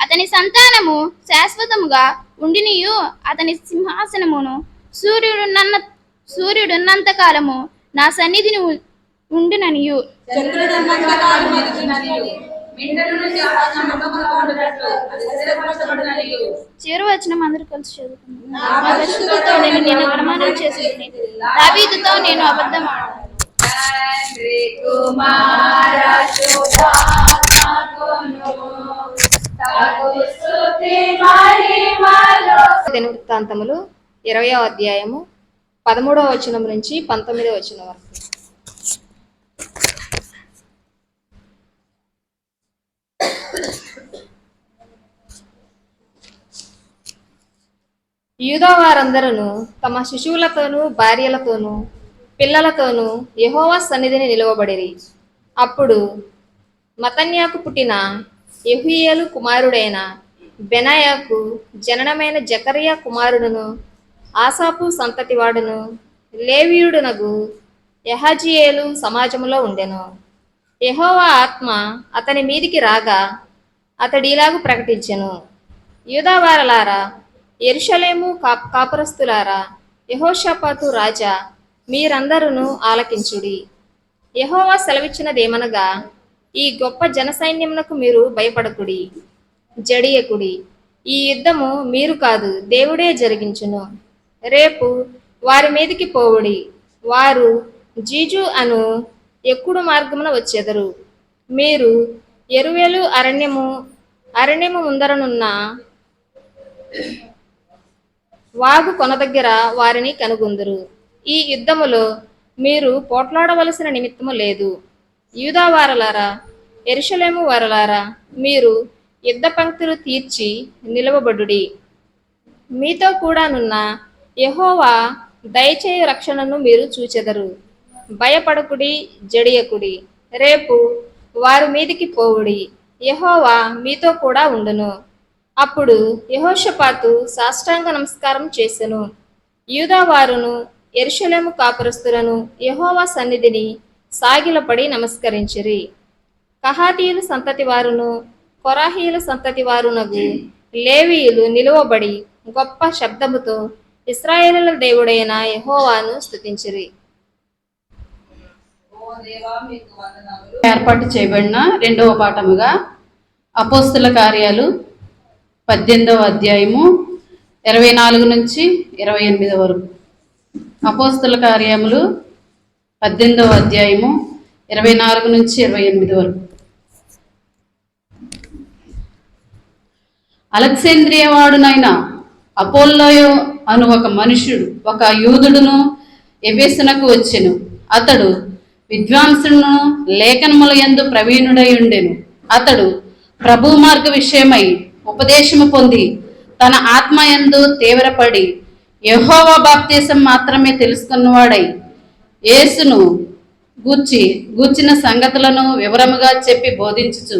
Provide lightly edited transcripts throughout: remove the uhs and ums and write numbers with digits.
అతని సంతానము శాశ్వతముగా ఉండినియు, అతని సింహాసనమును సూర్యుడున్నంత కాలము నా సన్నిధిని ఉండుననియు. చివరి వచనం అందరూ కలిసి చదువుకున్నాను. నా పరిశుద్ధతతో నేను ప్రమాణం చేసేది, దావీదుతో నేను అబద్ధం ఆడను. దినవృత్తాంతములు 20వ అధ్యాయము 13వ వచనం నుంచి 19వ వచనం వరకు. యూదా వారందరూ తమ శిశువులతోనూ భార్యలతోనూ పిల్లలతోనూ యెహోవా సన్నిధిని నిలువబడిరి. అప్పుడు మతన్యాకు పుట్టిన యెహూయేలు కుమారుడైన బెనాయాకు జననమైన జకర్యా కుమారుడును ఆసాపు సంతతివాడును లేవీయుడునగు యహజీయేలు సమాజములో ఉండెను. యెహోవా ఆత్మ అతని మీదికి రాగా అతడిలాగు ప్రకటించెను, యూదావారలారా, యెరూషలేము కాపురస్తులారా, యెహోషాపాతు రాజా, మీరందరూ ఆలకించుడి. యెహోవా సెలవిచ్చినదేమనగా, ఈ గొప్ప జనసైన్యమునకు మీరు భయపడకుడి, జడియకుడి. ఈ యుద్ధము మీరు కాదు, దేవుడే జరిగించును. రేపు వారి మీదికి పోవుడి. వారు జీజు అను ఎక్కుడు మార్గమున వచ్చెదరు. మీరు యెరూయేలు అరణ్యము ముందరనున్న వాగు కొన దగ్గర వారిని కనుగొందురు. ఈ యుద్ధములో మీరు పోట్లాడవలసిన నిమిత్తము లేదు. యూదా వారలారా, యెరూషలేము వారలారా, మీరు యుద్ధ పంక్తులు తీర్చి నిలవబడుడి. మీతో కూడానున్న యెహోవా దయచేయు రక్షణను మీరు చూచెదరు. భయపడకుడి, జడియకుడి. రేపు వారి మీదికి పోవుడి. యెహోవా మీతో కూడా ఉండును. అప్పుడు యెహోషాపాతు సాష్టాంగ నమస్కారం చేసెను. యూదా వారును యెరూషలేము కాపురస్తులను యెహోవా సన్నిధిని సాగిలపడి నమస్కరించిరి. కహాతీయుల సంతతి వారును కొరాహీయుల సంతతి వారునగు లేవీయులు నిలువబడి గొప్ప శబ్దముతో ఇశ్రాయేలుల దేవుడైన యెహోవాను స్తుతించిరి. ఏర్పాటు చేయబడిన 2వ పాఠముగా అపోస్తుల కార్యాలు 18వ అధ్యాయము 24 నుంచి 28 వరకు. అపోస్తుల కార్యములు 18వ అధ్యాయము 24 నుంచి 28 వరకు. అలెగ్జాంద్రియ వాడునైన అపోల్లోయు అను ఒక యూదుడును ఎఫెసునకు వచ్చెను. అతడు విద్వాంసుడును లేఖనముల యందు ప్రవీణుడై ఉండెను. అతడు ప్రభు మార్గ విషయమై ఉపదేశము పొంది తన ఆత్మయందు తీవ్రపడి యెహోవా బాప్తీసం మాత్రమే తెలుసుకున్నవాడై యేసును గూర్చిన సంగతులను వివరముగా చెప్పి బోధించుచు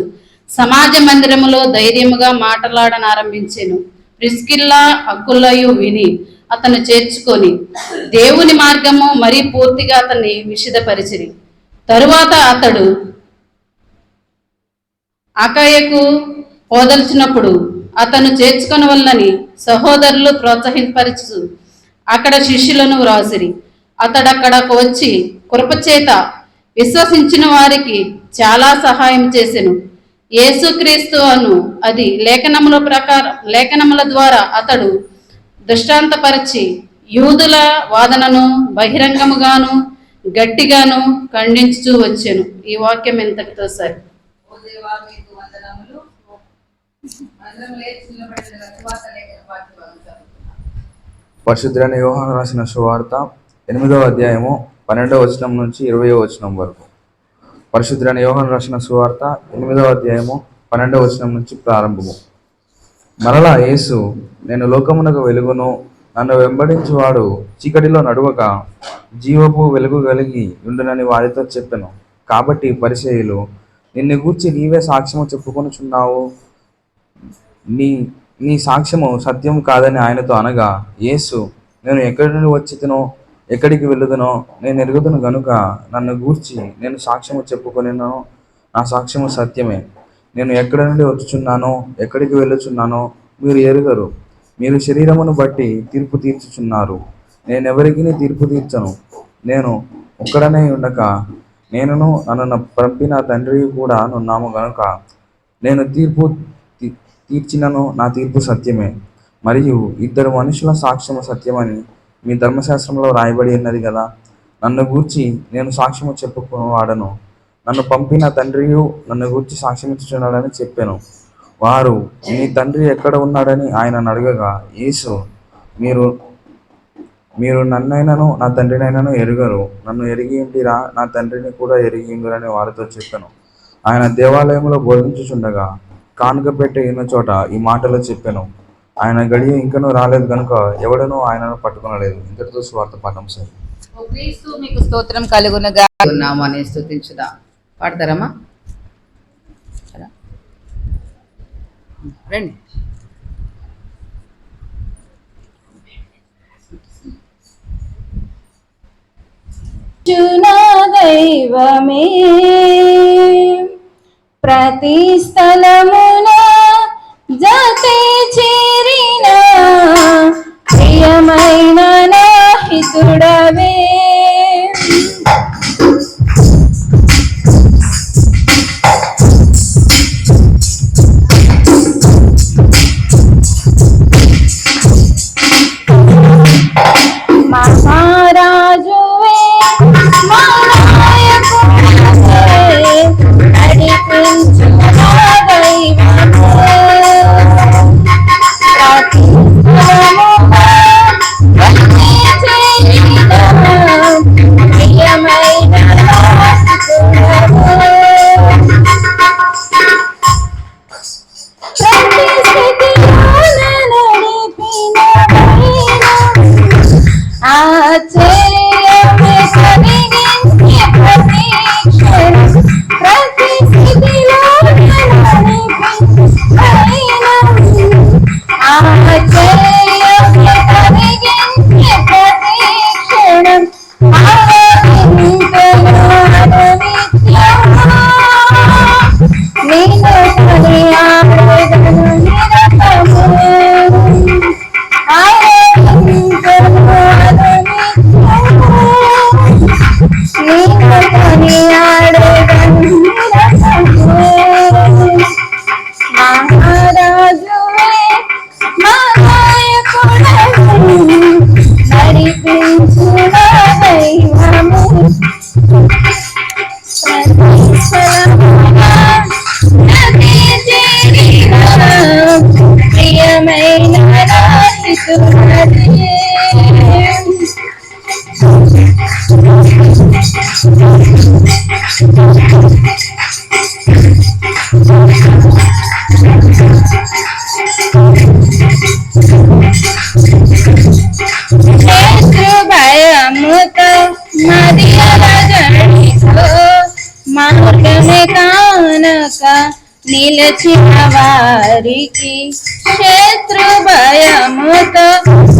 సమాజ మందిరములో ధైర్యముగా మాట్లాడనారంభించెను. ప్రిస్కిల్లా అకులయు విని అతను చేర్చుకొని దేవుని మార్గము మరీ పూర్తిగా అతన్ని విషదపరిచిరి. తరువాత అతడు అకాయకు పోదల్చినప్పుడు అతను చేర్చుకొని వల్లని సహోదరులు ప్రోత్సహింపరచు అక్కడ శిష్యులను వ్రాసిరి. అతడక్కడకు వచ్చి కృపచేత విశ్వసించిన వారికి చాలా సహాయం చేసెను. యేసుక్రీస్తు అను అది లేఖనముల ద్వారా అతడు దృష్టాంతపరిచి యూదుల వాదనను బహిరంగముగాను గట్టిగాను ఖండించుతూ వచ్చెను. ఈ వాక్యం ఎంతటితో సరి. పరిశుద్ధుడైన యోహాను రాసిన సువార్త 8వ అధ్యాయము 12వ వచనం నుంచి 20వ వచనం వరకు. పరిశుద్ధుడైన యోహాను రాసిన సువార్త 8వ అధ్యాయము 12వ వచనం నుంచి ప్రారంభము. మరలా యేసు, నేను లోకమునకు వెలుగును, నన్ను వెంబడించువాడు చీకటిలో నడువక జీవపు వెలుగు కలిగి ఉండునని వారితో చెప్పెను. కాబట్టి పరిసయ్యులు, నిన్ను గూర్చి నీవే సాక్ష్యము చెప్పుకొనుచున్నావు, నీ సాక్ష్యము సత్యం కాదని ఆయనతో అనగా, యేసు, నేను ఎక్కడి నుండి వచ్చితునో ఎక్కడికి వెళ్ళుదునో నేను ఎరుగుదును గనుక నన్ను గూర్చి నేను సాక్ష్యము చెప్పుకొనినో నా సాక్ష్యము సత్యమే. నేను ఎక్కడి నుండి వచ్చుచున్నానో ఎక్కడికి వెళ్ళుచున్నానో మీరు ఎరుగరు. మీరు శరీరమును బట్టి తీర్పు తీర్చుచున్నారు. నేనెవరికి తీర్పు తీర్చను. నేను ఒక్కడనే ఉండక నేనును నన్ను పంపిన తండ్రి కూడా నున్నాము గనుక నేను తీర్చినను నా తీర్పు సత్యమే. మరియు ఇద్దరు మనుషుల సాక్ష్యము సత్యమని మీ ధర్మశాస్త్రంలో రాయబడి ఉన్నది కదా. నన్ను గూర్చి నేను సాక్ష్యము చెప్పుకున్నవాడను. నన్ను పంపిన తండ్రియు నన్ను గూర్చి సాక్ష్యమిచ్చుచున్నాడని చెప్పాను. వారు నీ తండ్రి ఎక్కడ ఉన్నాడని ఆయనను అడగగా యేసు మీరు నన్నైనను నా తండ్రినైనను ఎరుగరు. నన్ను ఎరిగి ఉండిరా నా తండ్రిని కూడా ఎరిగి ఉండురని వారితో చెప్పాను. ఆయన దేవాలయంలో బోధించుచుండగా కానుక పెట్టె ఉన్న చోట ఈ మాటలు చెప్పాను. ఆయన గడియ ఇంకనూ రాలేదు కనుక ఎవడనూ ఆయనను పట్టుకొనలేదు. ఇంతటితో స్వార్థ పాఠం సార్. క్రీస్తు మీకు స్తోత్రం కలుగునుగా. నామాన్ని స్తుతించుదా. పాడతారమ్మా? రండి. దైవమే ప్రతి స్థలమున జతే చేరిన ప్రియమైన నా హితుడవే. మహారాజువే మహానాయకుడే నడిపించు నా దైవమే. ప్రతి స్థలమున జతే చేరిన ప్రియమైన నా హితుడవే. ప్రతి స్థితిలోన నడిపిన ఆశ్చర్యమే కలిగించే ప్రతి క్షణం. ప్రతి స్థితిలో ఆశ్చర్యమే కలిగించే ప్రతి క్షణం. నేను కొనియాడెదను నిరతము. మహారాజువే మహానాయకుడవే నడిపించు నా దైవము. ప్రతి స్థలమున జతే చేరిన ప్రియమైన నా హితుడవే. శత్రు భయముతో మరియల జడితో మార్గమే కానక నిలచిన వారికి. శత్రు భయముతో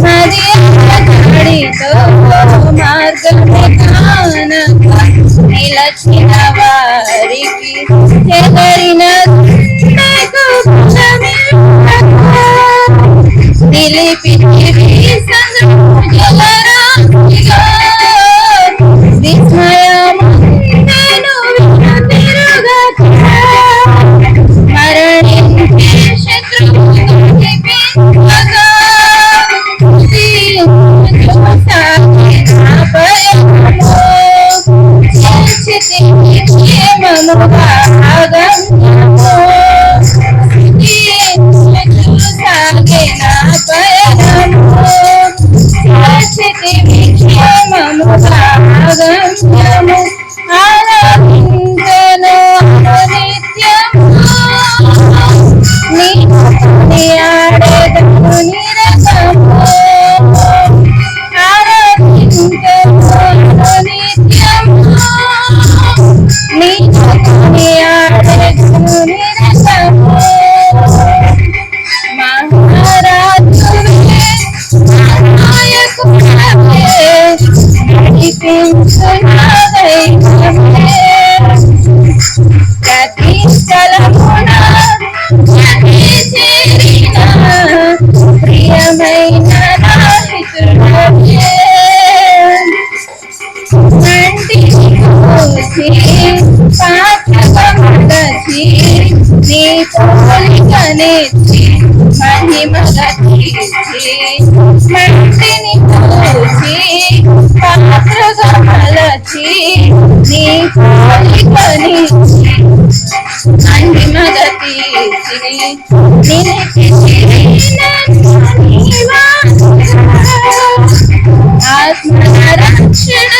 మరియల జడితో మార్గమే కానక నిలచిన వారికి. చెదరిన నిలిపితివి సంద్రజలరాశిగా. విస్మయముందెను వినుతిరుగక మరణించే శత్రువును నిపించగా. సాగే నా పయనము చేర్చితివి క్షేమముగా ఆగమ్యము. సాగే నా పయనము చేర్చితివి క్షేమముగా ఆగమ్యము. ఆరాధించెను అనునిత్యము నీకు కొనియాడెదను నిరతము. ఆరాధించెను అనునిత్యము నీకు కొనియాడెదను నిరతము. మహారాజువే మహానాయకుడవే నడిపించు నా దైవమే. పోలికనిచ్చి మహిమ గతించి మట్టిని పూచి పాత్రగా మలచి నీ పోలికనిచ్చి మహిమ గతించి ఆత్మరక్షణ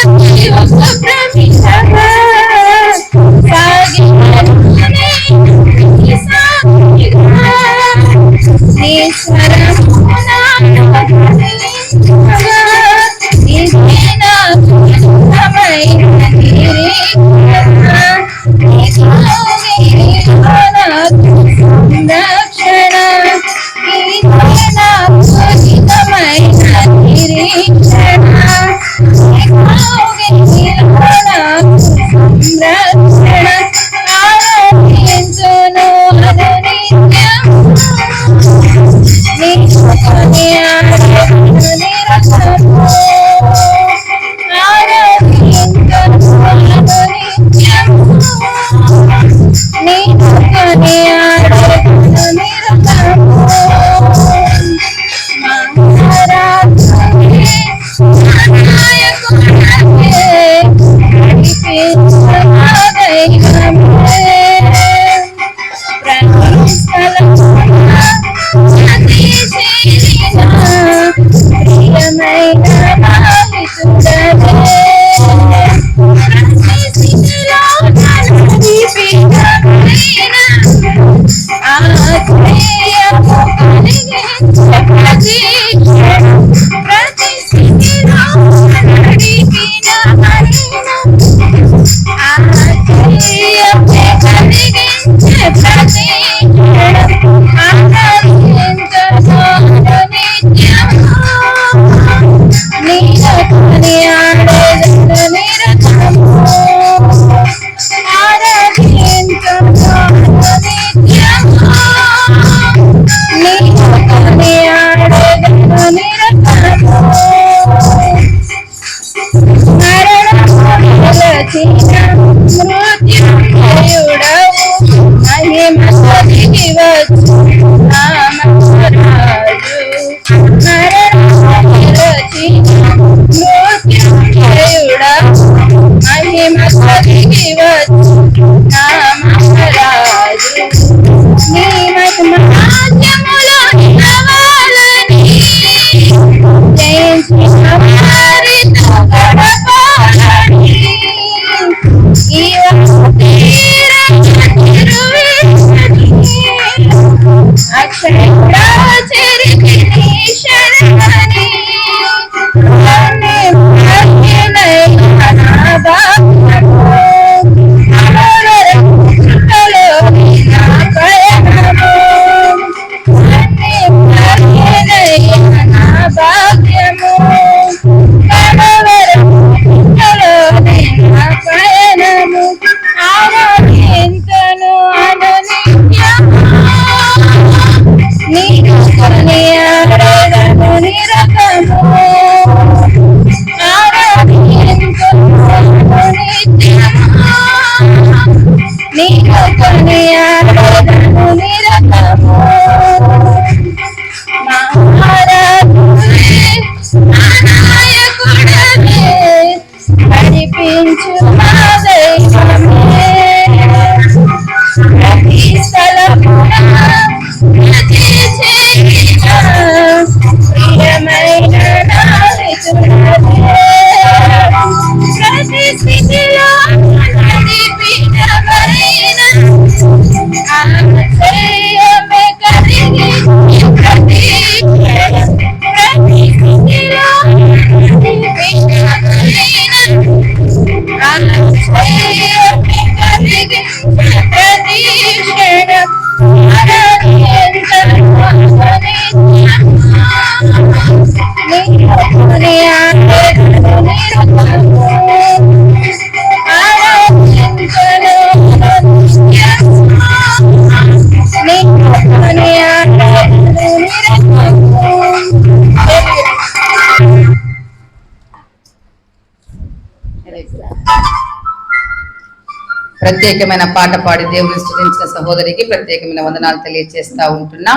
ప్రత్యేకమైన పాట పాడి దేవుని స్తుతించిన సహోదరికి ప్రత్యేకమైన వందనాలు తెలియజేస్తా ఉంటున్నా.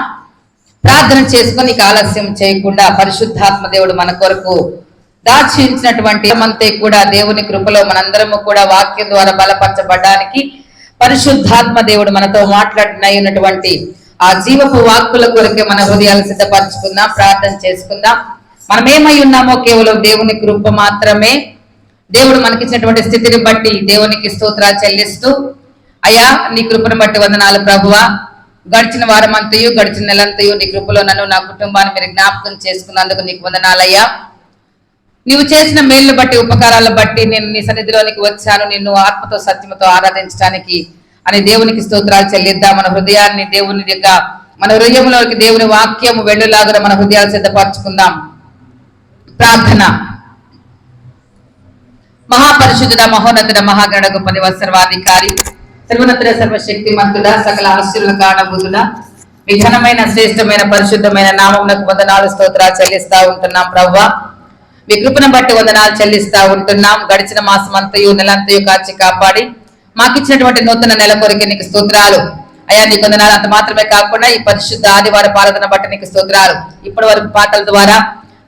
ప్రార్థన చేసుకొని ఇక ఆలస్యం చేయకుండా పరిశుద్ధాత్మ దేవుడు మన కొరకు దాచించినటువంటి అంతే కూడా దేవుని కృపలో మనందరము కూడా వాక్యం ద్వారా బలపరచబడడానికి పరిశుద్ధాత్మ దేవుడు మనతో మాట్లాడినటువంటి ఆ జీవపు వాక్కుల కొరకే మన హృదయాలు సిద్ధపరచుకుందాం, ప్రార్థన చేసుకుందాం. మనం ఏమై ఉన్నామో కేవలం దేవుని కృప మాత్రమే. దేవుడు మనకిచ్చినటువంటి స్థితిని బట్టి దేవునికి స్తోత్రాలు చెల్లిస్తూ, అయ్యా నీ కృపను బట్టి వందనాలు ప్రభువా. గడిచిన వారం అంతయు గడిచిన నెలంతయు నీ కృపలో నన్ను నా కుటుంబాన్ని మీరు జ్ఞాపకం చేసుకున్నందుకు నీకు వందనాలయ్యా. నీవు చేసిన మేళ్లు బట్టి ఉపకారాలను బట్టి నేను నీ సన్నిధిలోనికి వచ్చాను, నిన్ను ఆత్మతో సత్యముతో ఆరాధించడానికి అని దేవునికి స్తోత్రాలు చెల్లిద్దాం. మన హృదయాన్ని దేవుని యొక్క మన హృదయంలోకి దేవుని వాక్యము వెళ్ళులాగా మన హృదయాలు సిద్ధపరచుకుందాం. ప్రార్థన. మహాపరిశుద్ధుడ మహోన్నతుడ మహాగణ గొప్ప నివాస సర్వాధికారి సర్వోన్నతుడ సర్వశక్తి మంతుడ సకల ఆశీర్వాద కారణభూతుడ మీ ఘనమైన శ్రేష్టమైన పరిశుద్ధమైన నామమునకు వందనాలు స్తోత్రాలు చెల్లిస్తా ఉంటున్నాం ప్రభువా. మీ కృపను బట్టి వందనాలు చెల్లిస్తా ఉంటున్నాం. గడిచిన మాసం అంతయు నెలంతయు కాచి కాపాడి మాకిచ్చినటువంటి నూతన నెల కొరికి నీకు స్తోత్రాలు అయ్యా. నీకు వందనాలు. అంత మాత్రమే కాకుండా ఈ పరిశుద్ధ ఆదివార ఆరాధన బట్టి నీకు స్తోత్రాలు. ఇప్పటి వరకు పాటల ద్వారా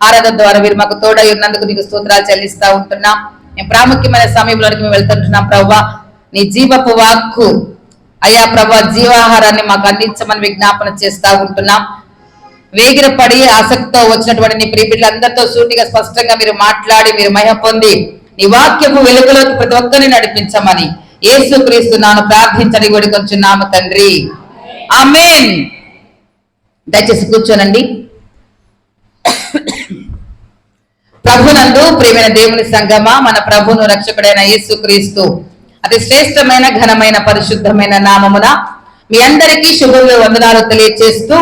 ఆరాధన ద్వారా మీరు మాకు తోడై ఉన్నందుకు నీకు స్తోత్రాలు చెల్లిస్తా ఉంటున్నాం. మేము ప్రాముఖ్యమైన సమయంలోనికి మేము వెళ్తుంటున్నాం ప్రభువా. నీ జీవపు వాక్కు అయ్యా ప్రభా జీవాహారాన్ని మాకు అందించమని విజ్ఞాపన చేస్తా ఉంటున్నాం. వేగిరపడి ఆసక్తితో వచ్చినటువంటి నీ ప్రియ బిడ్డలందరితో సూటిగా స్పష్టంగా మీరు మాట్లాడి మీరు మహిమ పొంది నీ వాక్యపు వెలుగులోకి ప్రతి ఒక్కరిని నడిపించమని యేసుక్రీస్తు నాను ప్రార్థించని వేడుకొంచున్నాము తండ్రి, ఆమేన్. దయచేసి కూర్చోనండి. ప్రభునందు ప్రియమైన దేవుని సంగమా, మన ప్రభును రక్షకుడైన యేసుక్రీస్తు అతి శ్రేష్టమైన ఘనమైన పరిశుద్ధమైన నామమున మీ అందరికీ శుభములు వందనాలు తెలియజేస్తూ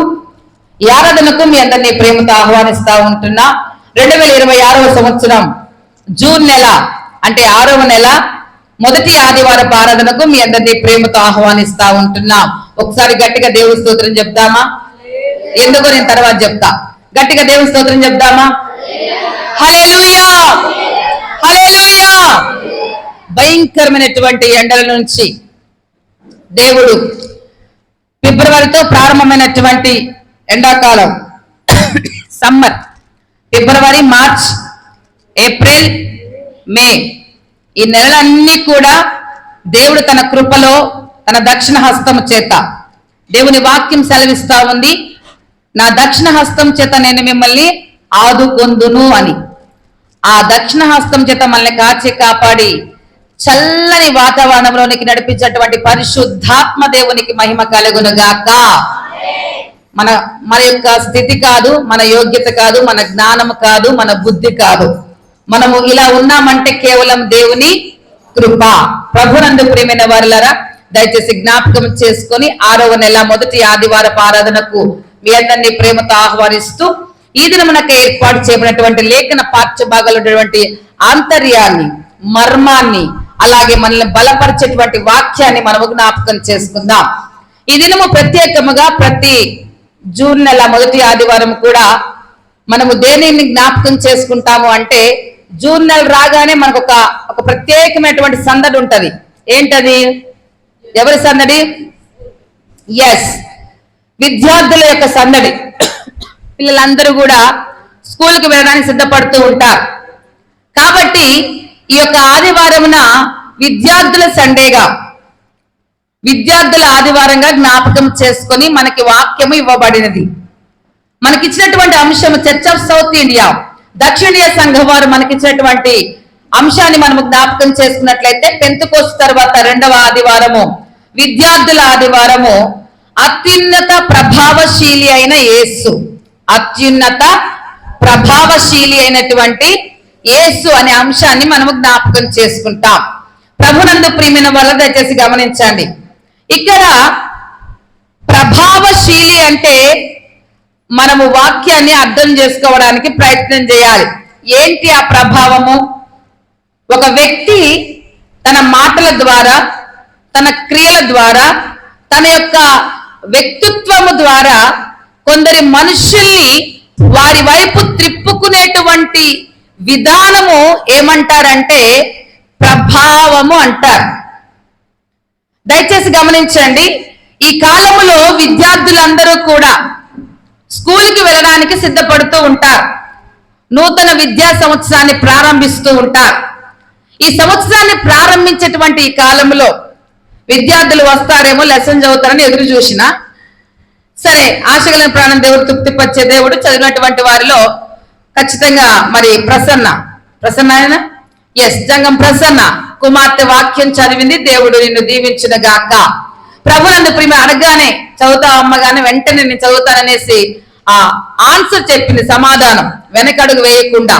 ఈ ఆరాధనకు మీ అందరినీ ప్రేమతో ఆహ్వానిస్తా ఉంటున్నా. 2026 సంవత్సరం జూన్ నెల అంటే 6వ నెల మొదటి ఆదివారపు ఆరాధనకు మీ అందరినీ ప్రేమతో ఆహ్వానిస్తా ఉంటున్నాం. ఒకసారి గట్టిగా దేవుని స్తోత్రం చెప్దామా? ఎందుకో నేను తర్వాత చెప్తా. గట్టిగా దేవుని స్తోత్రం చెప్దామా? హల్లెలూయా, హల్లెలూయా. భయంకరమైనటువంటి ఎండల నుంచి దేవుడు ఫిబ్రవరితో ప్రారంభమైనటువంటి ఎండాకాలం సమ్మర్, ఫిబ్రవరి, మార్చ్, ఏప్రిల్, మే ఈ నెలలన్నీ కూడా దేవుడు తన కృపలో తన దక్షిణ హస్తం చేత దేవుని వాక్యం సెలవిస్తా ఉంది. నా దక్షిణ హస్తం చేత నేను మిమ్మల్ని ఆదుకొందును అని. ఆ దక్షిణ హస్తం చేత మనల్ని కాచి కాపాడి చల్లని వాతావరణంలోనికి నడిపించేటువంటి పరిశుద్ధాత్మ దేవునికి మహిమ కలుగును గాక. మన యొక్క స్థితి కాదు, మన యోగ్యత కాదు, మన జ్ఞానం కాదు, మన బుద్ధి కాదు. మనము ఇలా ఉన్నామంటే కేవలం దేవుని కృప. ప్రభునందు ప్రియమైన వారులారా, దయచేసి జ్ఞాపకం చేసుకొని 6వ నెల మొదటి ఆదివారపు ఆరాధనకు మీ అందరినీ ప్రేమతో ఆహ్వానిస్తూ ఈ దినమునకు ఏర్పాటు చేయబడినటువంటి లేఖన పాఠ్యభాగాలు ఉన్నటువంటి ఆంతర్యాన్ని, మర్మాన్ని, అలాగే మనల్ని బలపరిచేటువంటి వాక్యాన్ని మనము జ్ఞాపకం చేసుకుందాం. ఈ దినము ప్రత్యేకముగా ప్రతి జూన్ నెల మొదటి ఆదివారం కూడా మనము దేనిని జ్ఞాపకం చేసుకుంటాము అంటే, జూన్ నెల రాగానే మనకు ఒక ప్రత్యేకమైనటువంటి సందడి ఉంటది. ఏంటది? ఎవరి సందడి? ఎస్, విద్యార్థుల యొక్క సందడి. పిల్లలందరూ కూడా స్కూల్కి వెళ్ళడానికి సిద్ధపడుతూ ఉంటారు. కాబట్టి ఈ యొక్క ఆదివారమున విద్యార్థుల సండేగా, విద్యార్థుల ఆదివారంగా జ్ఞాపకం చేసుకొని మనకి వాక్యము ఇవ్వబడినది. మనకిచ్చినటువంటి అంశము చర్చ్ ఆఫ్ సౌత్ ఇండియా, దక్షిణీయ సంఘం వారు మనకిచ్చినటువంటి అంశాన్ని మనము జ్ఞాపకం చేసుకున్నట్లయితే, పెంతెకోస్తు తర్వాత 2వ ఆదివారము విద్యార్థుల ఆదివారము అత్యున్నత ప్రభావశీలి అయిన యేసు, అత్యున్నత ప్రభావశీలి అయినటువంటి యేసు అనే అంశాన్ని మనము జ్ఞాపకం చేసుకుంటాం. ప్రభునందు ప్రియమైన వల్ల దయచేసి గమనించండి. ఇక్కడ ప్రభావశీలి అంటే మనము వాక్యాన్ని అర్థం చేసుకోవడానికి ప్రయత్నం చేయాలి. ఏంటి ఆ ప్రభావము? ఒక వ్యక్తి తన మాటల ద్వారా, తన క్రియల ద్వారా, తన యొక్క వ్యక్తిత్వము ద్వారా కొందరి మనుషుల్ని వారి వైపు త్రిప్పుకునేటువంటి విధానము ఏమంటారంటే ప్రభావము అంటారు. దయచేసి గమనించండి, ఈ కాలములో విద్యార్థులందరూ కూడా స్కూల్కి వెళ్ళడానికి సిద్ధపడుతూ ఉంటారు. నూతన విద్యా సంవత్సరాన్ని ప్రారంభిస్తూ ఉంటారు. ఈ సంవత్సరాన్ని ప్రారంభించేటువంటి ఈ కాలంలో విద్యార్థులు వస్తారేమో, లెసన్ చదువుతారని ఎదురు చూసినా సరే, ఆశగల ప్రాణం దేవుడు తృప్తిపరిచే దేవుడు. చదివినటువంటి వారిలో ఖచ్చితంగా మరి ప్రసన్న ఆయన జంగం ప్రసన్న కుమార్తె వాక్యం చదివింది. దేవుడు నిన్ను దీవించిన గాక. ప్రభునందు ప్రేమ అనగానే చదువుతావు అమ్మగానే వెంటనే నేను చదువుతాననేసి ఆ ఆన్సర్ చెప్పింది, సమాధానం వెనకడుగు వేయకుండా.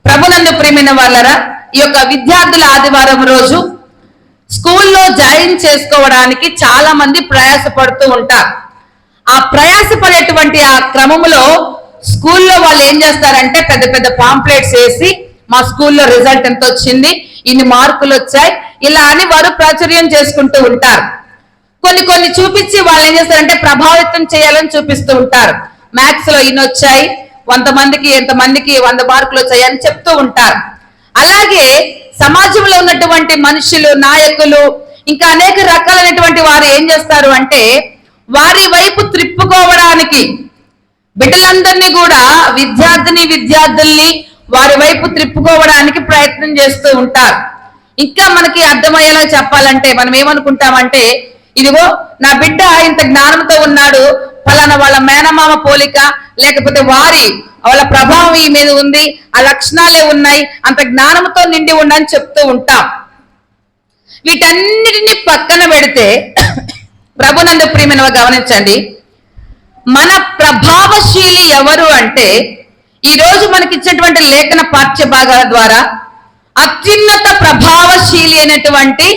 ప్రభునందు ప్రియమైన వాళ్ళరా, ఈ యొక్క విద్యార్థుల ఆదివారం రోజు స్కూల్లో జాయిన్ చేసుకోవడానికి చాలా మంది ప్రయాసపడుతూ ఉంటారు. ఆ ప్రయాసపడేటువంటి ఆ క్రమంలో స్కూల్లో వాళ్ళు ఏం చేస్తారంటే పెద్ద పెద్ద పాంప్లెట్స్ వేసి మా స్కూల్లో రిజల్ట్ ఎంత వచ్చింది, ఇన్ని మార్కులు వచ్చాయి, ఇలా అని వారు ప్రాచుర్యం చేసుకుంటూ ఉంటారు. కొన్ని చూపించి వాళ్ళు ఏం చేస్తారంటే ప్రభావితం చేయాలని చూపిస్తూ ఉంటారు. మ్యాథ్స్ లో ఇన్ని వచ్చాయి, 100 మందికి ఎంతమందికి 100 మార్కులు వచ్చాయి అని చెప్తూ ఉంటారు. అలాగే సమాజంలో ఉన్నటువంటి మనుషులు, నాయకులు, ఇంకా అనేక రకాలైనటువంటి వారు ఏం చేస్తారు అంటే వారి వైపు త్రిప్పుకోవడానికి బిడ్డలందరినీ కూడా విద్యార్థుల్ని వారి వైపు త్రిప్పుకోవడానికి ప్రయత్నం చేస్తూ ఉంటారు. ఇంకా మనకి అర్థమయ్యేలా చెప్పాలంటే మనం ఏమనుకుంటామంటే, ఇదిగో నా బిడ్డ ఇంత జ్ఞానంతో ఉన్నాడు, ఫలానా వాళ్ళ మేనమామ పోలిక లేకపోతే వాళ్ళ ప్రభావం ఈ మీద ఉంది, ఆ లక్షణాలే ఉన్నాయి, అంత జ్ఞానంతో నిండి ఉండని చెప్తూ ఉంటాం. వీటన్నిటిని పక్కన పెడితే ప్రభునందు ప్రియమైన గమనించండి, మన ప్రభావశీలి ఎవరు అంటే ఈ రోజు మనకి ఇచ్చినటువంటి లేఖన పాఠ్య భాగాల ద్వారా అత్యున్నత ప్రభావశీలి అయినటువంటి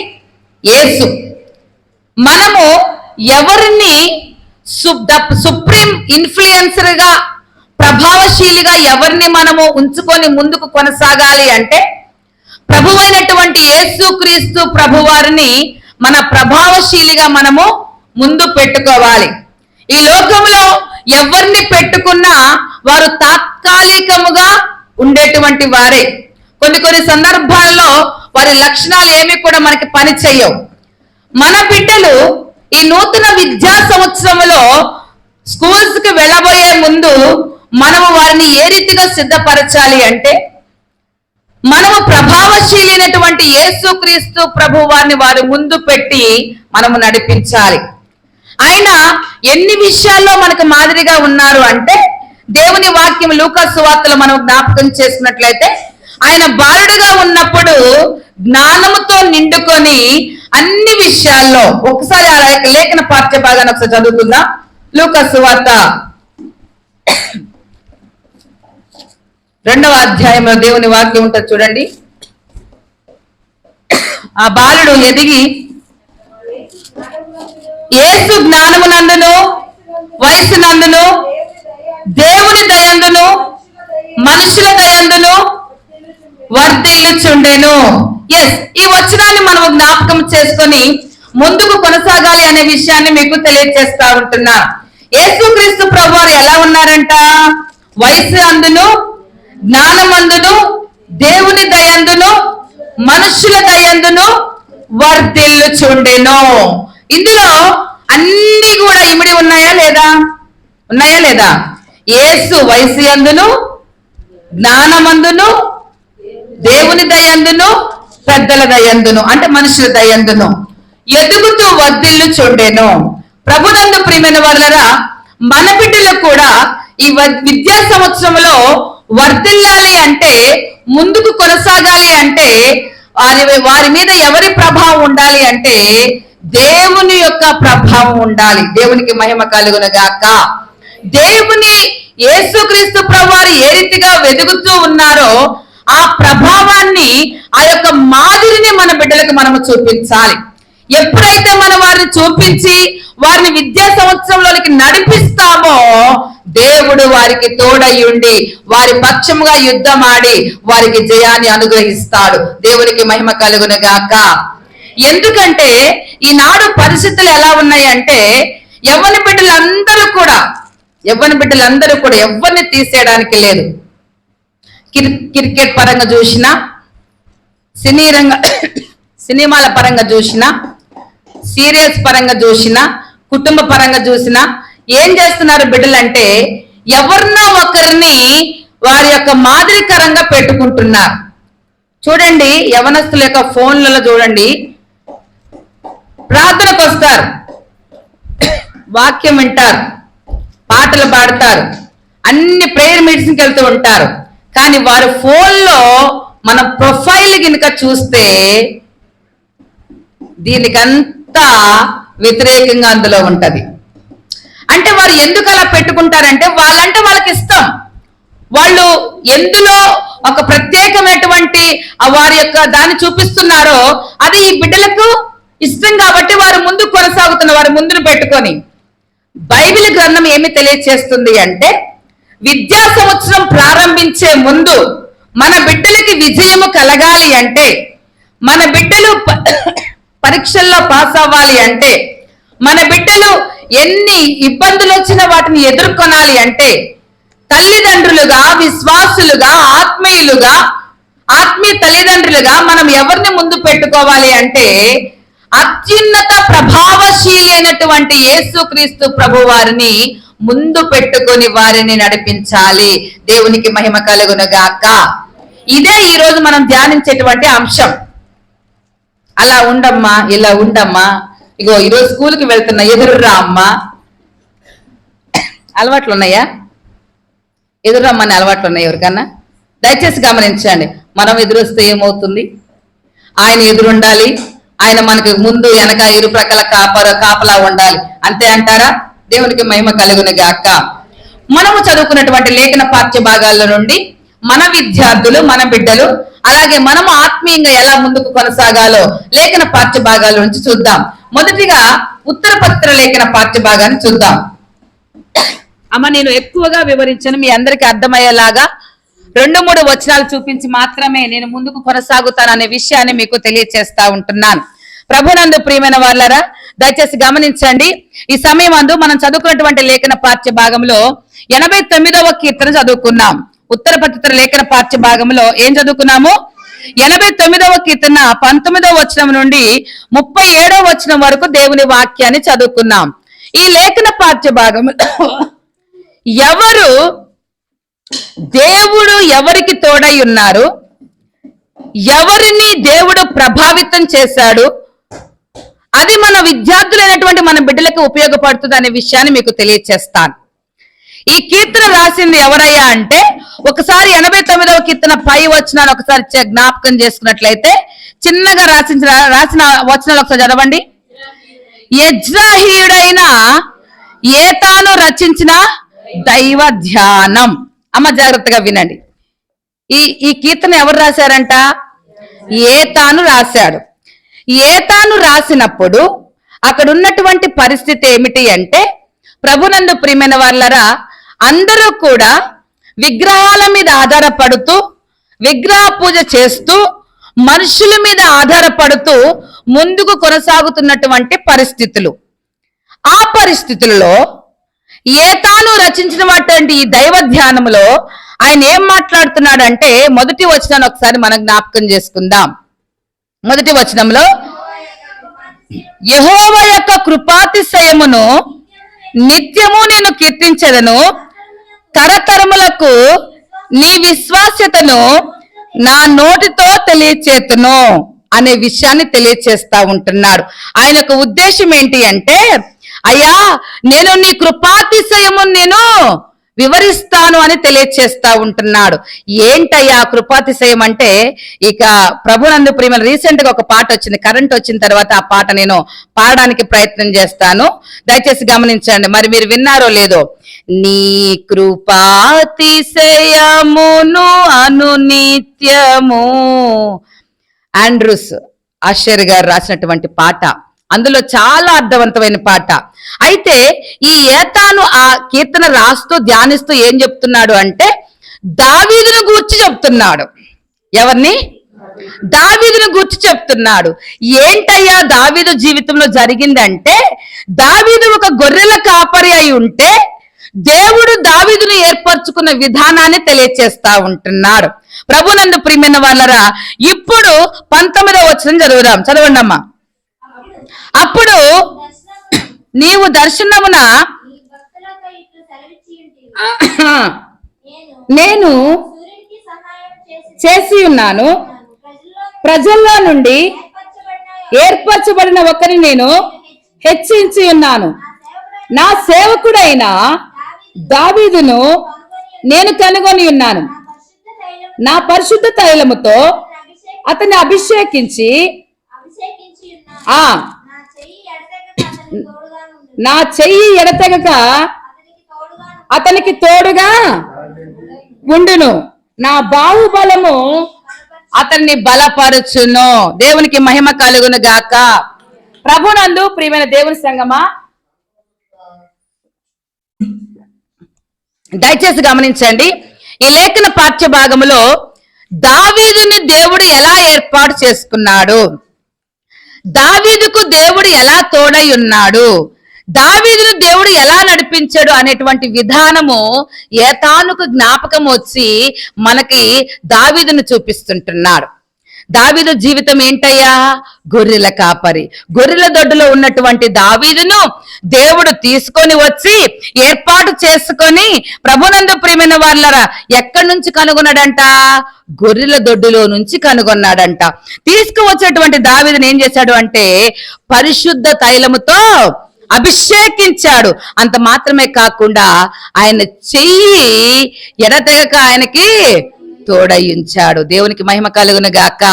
యేసు. మనము ఎవరిని సుప్రీం ఇన్ఫ్లుయెన్సర్ గా, ప్రభావశీలిగా ఎవరిని మనము ఉంచుకొని ముందుకు కొనసాగాలి అంటే ప్రభువైనటువంటి యేసుక్రీస్తు ప్రభువారిని మన ప్రభావశీలిగా మనము ముందు పెట్టుకోవాలి. ఈ లోకంలో ఎవరిని పెట్టుకున్నా వారు తాత్కాలికముగా ఉండేటువంటి వారే. కొన్ని సందర్భాల్లో వారి లక్షణాలు ఏమి కూడా మనకి పని చేయవు. మన బిడ్డలు ఈ నూతన విద్యా సంవత్సరంలో స్కూల్స్ కి వెళ్ళబోయే ముందు మనము వారిని ఏ రీతిగా సిద్ధపరచాలి అంటే మనము ప్రభావశీలైనటువంటి యేసుక్రీస్తు ప్రభు వారిని వారి ముందు పెట్టి మనము నడిపించాలి. ఆయన ఎన్ని విషయాల్లో మనకు మాదిరిగా ఉన్నారు అంటే దేవుని వాక్యం లూకా సువార్తలో మనం జ్ఞాపకం చేసుకున్నట్లయితే ఆయన బాలుడిగా ఉన్నప్పుడు జ్ఞానముతో నిండుకొని అన్ని విషయాల్లో, ఒకసారి ఆ లేఖన పాఠ్య భాగాన్ని ఒకసారి చదువుతుందా. లూకా సువార్త 2వ అధ్యాయంలో దేవుని వాక్యం ఉంటుంది చూడండి. ఆ బాలుడు ఎదిగి యేసు జ్ఞానమునందును వయసునందును దేవుని దయందును మనుషుల దయందును వర్ధిల్లుచుండెను. ఈ వచనాన్ని మనం జ్ఞాపకం చేసుకొని ముందుకు కొనసాగాలి అనే విషయాన్ని మీకు తెలియజేస్తా ఉంటున్నా. యేసుక్రీస్తు ప్రభువారు ఎలా ఉన్నారంట? వయసు అందును జ్ఞానమందును దేవుని దయందును మనుషుల దయందును వర్ధిల్లుచుండెను. ఇందులో అన్ని కూడా ఇమిడి ఉన్నాయా లేదా? యేసు వయసు యందును జ్ఞానమందును దేవుని దయందును పెద్దల దయందును అంటే మనుషుల దయందును ఎదుగుతూ వర్ధిల్లుచుండెను. ప్రభునందు ప్రియమైన వాళ్ళరా, మన బిడ్డలు కూడా ఈ విద్యా సంవత్సరంలో వర్ధిల్లాలి అంటే, ముందుకు కొనసాగాలి అంటే వారి మీద ఎవరి ప్రభావం ఉండాలి అంటే దేవుని యొక్క ప్రభావం ఉండాలి. దేవునికి మహిమ కలుగునుగాక. దేవుని యేసుక్రీస్తు ప్రభువారు ఏ రీతిగా వెదుగుతూ ఉన్నారో ఆ ప్రభావాన్ని, ఆ యొక్క మాదిరిని మన బిడ్డలకు మనము చూపించాలి. ఎప్పుడైతే మనం వారిని చూపించి వారిని విద్యా సంవత్సరంలోనికి నడిపిస్తామో దేవుడు వారికి తోడయ్యుండి వారి పక్షముగా యుద్ధమాడి వారికి జయాన్ని అనుగ్రహిస్తాడు. దేవునికి మహిమ కలుగునుగాక. ఎందుకంటే ఈనాడు పరిస్థితులు ఎలా ఉన్నాయంటే యవ్వన బిడ్డలందరూ కూడా ఎవరిని తీసేయడానికి లేదు. క్రికెట్ పరంగా చూసినా, సినిమాల పరంగా చూసినా, సీరియస్ పరంగా చూసినా, కుటుంబ పరంగా చూసినా ఏం చేస్తున్నారు బిడ్డలంటే ఎవరినో ఒకరిని వారి యొక్క మాదిరికరంగా పెట్టుకుంటున్నారు. చూడండి, యవనస్తుల యొక్క ఫోన్లలో చూడండి, ప్రార్థనకు వస్తారు, వాక్యం వింటారు, పాటలు పాడతారు, అన్ని ప్రేయర్ మీటింగ్స్కి వెళ్తూ ఉంటారు. కానీ వారి ఫోన్లో మన ప్రొఫైల్ గినక చూస్తే దీనికంతా వ్యతిరేకంగా అందులో ఉంటది. అంటే వారు ఎందుకు అలా పెట్టుకుంటారంటే వాళ్ళంటే వాళ్ళకి ఇష్టం. వాళ్ళు ఎందులో ఒక ప్రత్యేకమైనటువంటి వారి యొక్క దాన్ని చూపిస్తున్నారో అది ఈ బిడ్డలకు ఇష్టం కాబట్టి వారు ముందు కొనసాగుతున్న వారు ముందును పెట్టుకొని. బైబిల్ గ్రంథం ఏమి తెలియచేస్తుంది అంటే విద్యా సంవత్సరం ప్రారంభించే ముందు మన బిడ్డలకి విజయము కలగాలి అంటే, మన బిడ్డలు పరీక్షల్లో పాస్ అవ్వాలి అంటే, మన బిడ్డలు ఎన్ని ఇబ్బందులు వచ్చినా వాటిని ఎదుర్కొనాలి అంటే తల్లిదండ్రులుగా, విశ్వాసులుగా, ఆత్మీయ తల్లిదండ్రులుగా మనం ఎవరిని ముందు పెట్టుకోవాలి అంటే అత్యున్నత ప్రభావశీలి అయినటువంటి యేసుక్రీస్తు ప్రభు వారిని ముందు పెట్టుకొని వారిని నడిపించాలి. దేవునికి మహిమ కలుగును గాక. ఇదే ఈ రోజు మనం ధ్యానించేటువంటి అంశం. అలా ఉండమ్మా, ఇలా ఉండమ్మా, ఇగో ఈరోజు స్కూల్కి వెళ్తున్నా, ఎదురురా అమ్మా. అలవాట్లు ఉన్నాయా? ఎదురమ్మని అలవాట్లు ఉన్నాయి ఎవరికన్నా? దయచేసి గమనించండి. మనం ఎదురొస్తే ఏమవుతుంది? ఆయన ఎదురుండాలి, ఆయన మనకి ముందు వెనక ఇరు ప్రక్కల కాపలా ఉండాలి. అంతే అంటారా? దేవునికి మహిమ కలుగును గాక. మనము చదువుకున్నటువంటి లేఖన పాఠ్య భాగాల్లో నుండి మన విద్యార్థులు, మన బిడ్డలు, అలాగే మనము ఆత్మీయంగా ఎలా ముందుకు కొనసాగాలో లేఖన పాఠ్య భాగాల నుంచి చూద్దాం. మొదటిగా ఉత్తరపత్ర లేఖన పాఠ్య భాగాన్ని చూద్దాం. అమ్మ, నేను ఎక్కువగా వివరించను, మీ అందరికీ అర్థమయ్యేలాగా 2-3 వచనాలు చూపించి మాత్రమే నేను ముందుకు కొనసాగుతాననే విషయాన్ని మీకు తెలియచేస్తా ఉంటున్నాను. ప్రభునందు ప్రియమైన వాళ్ళారా, దయచేసి గమనించండి. ఈ సమయం అందు మనం చదువుకున్నటువంటి లేఖన పాఠ్య భాగంలో 89వ కీర్తన చదువుకున్నాం. ఉత్తరపత్ర లేఖన పాఠ్య భాగంలో ఏం చదువుకున్నాము? 89వ కీర్తన 19వ వచనం నుండి 37వ వచనం వరకు దేవుని వాక్యాన్ని చదువుకున్నాం. ఈ లేఖన పాఠ్య భాగంలో దేవుడు ఎవరికి తోడై ఉన్నారు, ఎవరిని దేవుడు ప్రభావితం చేశాడు, అది మన విద్యార్థులైనటువంటి మన బిడ్డలకు ఉపయోగపడుతుంది అనే విషయాన్ని మీకు తెలియచేస్తాను. ఈ కీర్తన రాసింది ఎవరయ్యా అంటే, ఒకసారి 89వ కీర్తన పై వచనాన్ని ఒకసారి జ్ఞాపకం చేసుకున్నట్లయితే చిన్నగా రాసిన వచనాలు ఒకసారి చదవండి. యజ్రాహీయుడైన ఏతాను రచించిన దైవ ధ్యానం. అమ్మ, జాగ్రత్తగా వినండి. ఈ కీర్తన ఎవరు రాశారంట? ఏతాను రాశాడు. ఏతాను రాసినప్పుడు అక్కడ ఉన్నటువంటి పరిస్థితి ఏమిటి అంటే, ప్రభునందు ప్రియమైన వాళ్ళరా, అందరూ కూడా విగ్రహాల మీద ఆధారపడుతూ, విగ్రహ పూజ చేస్తూ, మనుషుల మీద ఆధారపడుతూ ముందుకు కొనసాగుతున్నటువంటి పరిస్థితులు. ఆ పరిస్థితుల్లో ఏతాను రచించినటువంటి ఈ దైవ ధ్యానంలో ఆయన ఏం మాట్లాడుతున్నాడంటే, మొదటి వచనాన్ని ఒకసారి మనం జ్ఞాపకం చేసుకుందాం. మొదటి వచనంలో యెహోవా యొక్క కృపాతిశయమును నిత్యము నేను కీర్తించెదను, తరతరములకు నీ విశ్వాస్యతను నా నోటితో తెలియచేతును అనే విషయాన్ని తెలియచేస్తా ఉంటున్నాడు. ఆయన యొక్క ఉద్దేశం ఏంటి అంటే, అయ్యా నేను నీ కృపాతిశయము నేను వివరిస్తాను అని తెలియచేస్తా ఉంటున్నాడు. ఏంటయ్యా కృపాతిశయం అంటే, ఇక ప్రభునందు ప్రియమ రీసెంట్ గా ఒక పాట వచ్చింది, కరెంట్ వచ్చిన తర్వాత ఆ పాట నేను పాడడానికి ప్రయత్నం చేస్తాను, దయచేసి గమనించండి. మరి మీరు విన్నారో లేదో. నీ కృపాతిశయమును అనునిత్యము, ఆండ్రూస్ ఆషర్ గారు రాసినటువంటి పాట. అందులో చాలా అర్థవంతమైన పాట. అయితే ఈ ఏతాను ఆ కీర్తన రాస్తూ ధ్యానిస్తూ ఏం చెప్తున్నాడు అంటే, దావీదును గూర్చి చెప్తున్నాడు. ఎవరిని? దావీదును గూర్చి చెప్తున్నాడు. ఏంటయ్యా దావీదు జీవితంలో జరిగిందంటే, దావీదు ఒక గొర్రెల కాపరి అయి ఉంటే దేవుడు దావీదును ఏర్పరచుకున్న విధానాన్ని తెలియచేస్తా ఉంటున్నాడు. ప్రభునందు ప్రియమైన వాళ్ళరా, ఇప్పుడు 19వ వచనం చదువుదాం. చదవండి అమ్మా. అప్పుడు నీవు దర్శనమున ఈ భక్తులతో ఇట్లు సెలవిచ్చి ఉంటివి. నేను సూర్యునికి సహాయం చేసి ఉన్నాను, ప్రజల్లో ప్రజల్లో నుండి ఏర్పరచబడిన ఏర్పరచబడిన ఒకరిని నేను హెచ్చించి ఉన్నాను. నా సేవకుడైన దావీదును నేను కనుగొని ఉన్నాను. పరిశుద్ధ తైలం నా పరిశుద్ధ తైలముతో అభిషేకించి అతన్ని అభిషేకించి ఉన్నాను. ఆ నా చెయ్యి ఎడతెగక అతనికి తోడుగా నా చెయ్యి ఎడతెగక ఉండును. నా బాహుబలము అతన్ని బలపరుచును. దేవునికి మహిమ కలుగును గాక. ప్రభునందు ప్రియమైన దేవుని సంగమా, దయచేసి గమనించండి. ఈ లేఖన పాఠ్య భాగములో దావీదుని దేవుడు ఎలా ఏర్పాటు చేసుకున్నాడు, దావీదుకు దేవుడు ఎలా తోడై ఉన్నాడు, దావీదును దేవుడు ఎలా నడిపించాడు అనేటువంటి విధానము ఏతానుకు జ్ఞాపకం వచ్చి మనకి దావీదును చూపిస్తుంటున్నాడు. దావీదు జీవితం ఏంటయ్యా? గొర్రెల కాపరి. గొర్రెల దొడ్డులో ఉన్నటువంటి దావీదును దేవుడు తీసుకొని వచ్చి ఏర్పాటు చేసుకొని ప్రభునందు ప్రియమైన వాళ్ళరా ఎక్కడి నుంచి కనుగొన్నాడంట? గొర్రెల దొడ్డులో నుంచి కనుగొన్నాడంట. తీసుకువచ్చినటువంటి దావీదును ఏం చేశాడు అంటే పరిశుద్ధ తైలముతో అభిషేకించాడు. అంత మాత్రమే కాకుండా ఆయన చెయ్యి ఎడతెగక ఆయనకి తోడయ్యుంచాడు. దేవునికి మహిమ కలుగును గాక.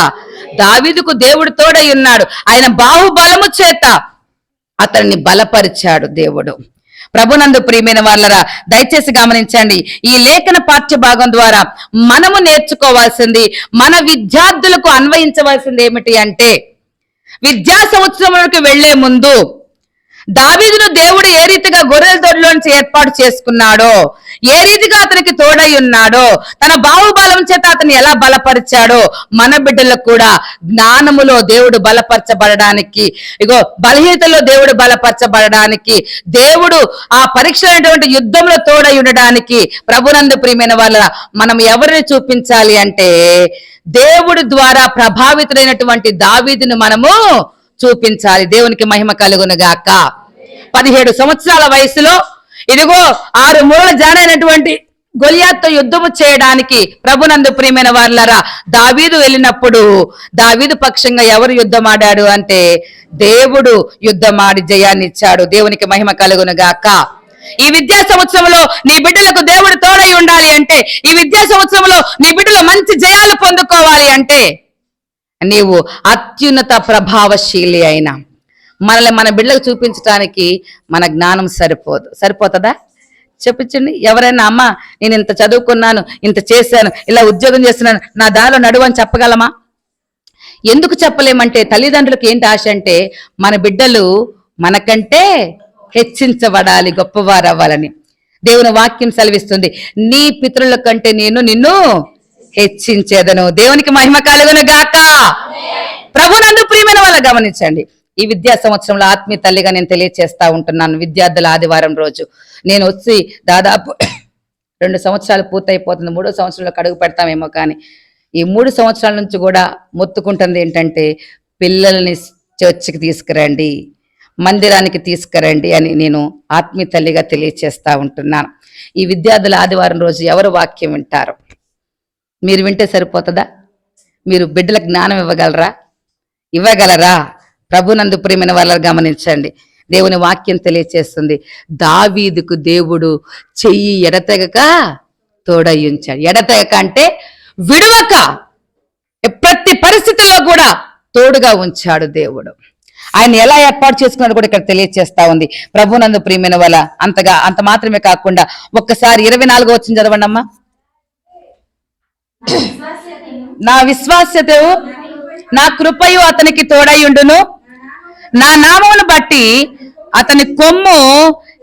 దావీదుకు దేవుడు తోడై ఉన్నాడు. ఆయన బాహుబలము చేత అతన్ని బలపరిచాడు దేవుడు. ప్రభునందు ప్రియమైన వాళ్ళరా దయచేసి గమనించండి. ఈ లేఖన పాఠ్య భాగం ద్వారా మనము నేర్చుకోవాల్సింది, మన విద్యార్థులకు అన్వయించవలసింది ఏమిటి అంటే, విద్యా సంవత్సరంలోకి వెళ్లే ముందు దావీదును దేవుడు ఏ రీతిగా గొర్రెల దొడ్లో నుంచి ఏర్పాటు చేసుకున్నాడో, ఏ రీతిగా అతనికి తోడై ఉన్నాడో, తన బాహుబలం చేత అతన్ని ఎలా బలపరిచాడో, మన బిడ్డలకు కూడా జ్ఞానములో దేవుడు బలపరచబడడానికి, బలహీనతలో దేవుడు బలపరచబడడానికి, దేవుడు ఆ పరీక్ష అనేటువంటి యుద్ధంలో తోడై ఉండడానికి ప్రభునందు ప్రియమైన వాళ్ళ మనం ఎవరిని చూపించాలి అంటే దేవుడి ద్వారా ప్రభావితులైనటువంటి దావీదును మనము చూపించాలి. దేవునికి మహిమ కలుగును గాక. 17 సంవత్సరాల వయసులో ఇదిగో 6 మూరల జానైనటువంటి గొలియాత్తో యుద్ధము చేయడానికి ప్రభునందు ప్రియమైన వాళ్ళరా దావీదు వెళ్ళినప్పుడు దావీదు పక్షంగా ఎవరు యుద్ధమాడాడు అంటే దేవుడు యుద్ధమాడి జయాన్ని ఇచ్చాడు. దేవునికి మహిమ కలుగును గాక. ఈ విద్యా సంవత్సరంలో నీ బిడ్డలకు దేవుడు తోడై ఉండాలి అంటే, ఈ విద్యా సంవత్సరంలో నీ బిడ్డలు మంచి జయాలు పొందుకోవాలి అంటే నీవు అత్యున్నత ప్రభావశీలి అయిన మనల్ని మన బిడ్డలకు చూపించడానికి మన జ్ఞానం సరిపోతుందా? చెప్పించండి. ఎవరైనా అమ్మ నేను ఇంత చదువుకున్నాను, ఇంత చేశాను, ఇలా ఉద్యోగం చేస్తున్నాను, నా దారిలో నడువు అని చెప్పగలమా? ఎందుకు చెప్పలేమంటే తల్లిదండ్రులకు ఏంటి ఆశ అంటే మన బిడ్డలు మనకంటే హెచ్చించబడాలి, గొప్పవారు అవ్వాలని. దేవుని వాక్యం సెలవిస్తుంది, నీ పితరుల కంటే నేను నిన్ను హెచ్చించేదను. దేవునికి మహిమ కలుగును గాక. ప్రభునందు ప్రియమైన వాళ్ళ గమనించండి. ఈ విద్యా సంవత్సరంలో ఆత్మీయ తల్లిగా నేను తెలియజేస్తా ఉంటున్నాను. విద్యార్థుల ఆదివారం రోజు నేను వచ్చి దాదాపు 2 సంవత్సరాలు పూర్తయిపోతుంది. 3వ సంవత్సరంలో అడుగు పెడతామేమో, కానీ ఈ 3 సంవత్సరాల నుంచి కూడా మొత్తుకుంటుంది ఏంటంటే పిల్లల్ని చర్చికి తీసుకురండి, మందిరానికి తీసుకురండి అని నేను ఆత్మీయ తల్లిగా తెలియజేస్తా ఉంటున్నాను. ఈ విద్యార్థుల ఆదివారం రోజు ఎవరు వాక్యం వింటారు? మీరు వింటే సరిపోతుందా? మీరు బిడ్డలకు జ్ఞానం ఇవ్వగలరా? ప్రభునందు ప్రియమైన వాళ్ళని గమనించండి. దేవుని వాక్యం తెలియచేస్తుంది, దావీదుకు దేవుడు చెయ్యి ఎడతెగక తోడయ్యుంచాడు. ఎడతెగక అంటే విడువక, ప్రతి పరిస్థితిలో కూడా తోడుగా ఉంచాడు దేవుడు. ఆయన ఎలా ఏర్పాటు చేసుకున్నాడు కూడా ఇక్కడ తెలియచేస్తా ఉంది. ప్రభునందు ప్రియమైన వాళ్ళ అంత మాత్రమే కాకుండా ఒక్కసారి 24వ వచనం చదవండి అమ్మా. నా విశ్వాస్యతయు నా కృపయు అతనికి తోడయ్యుండును, నా నామమును బట్టి అతని కొమ్ము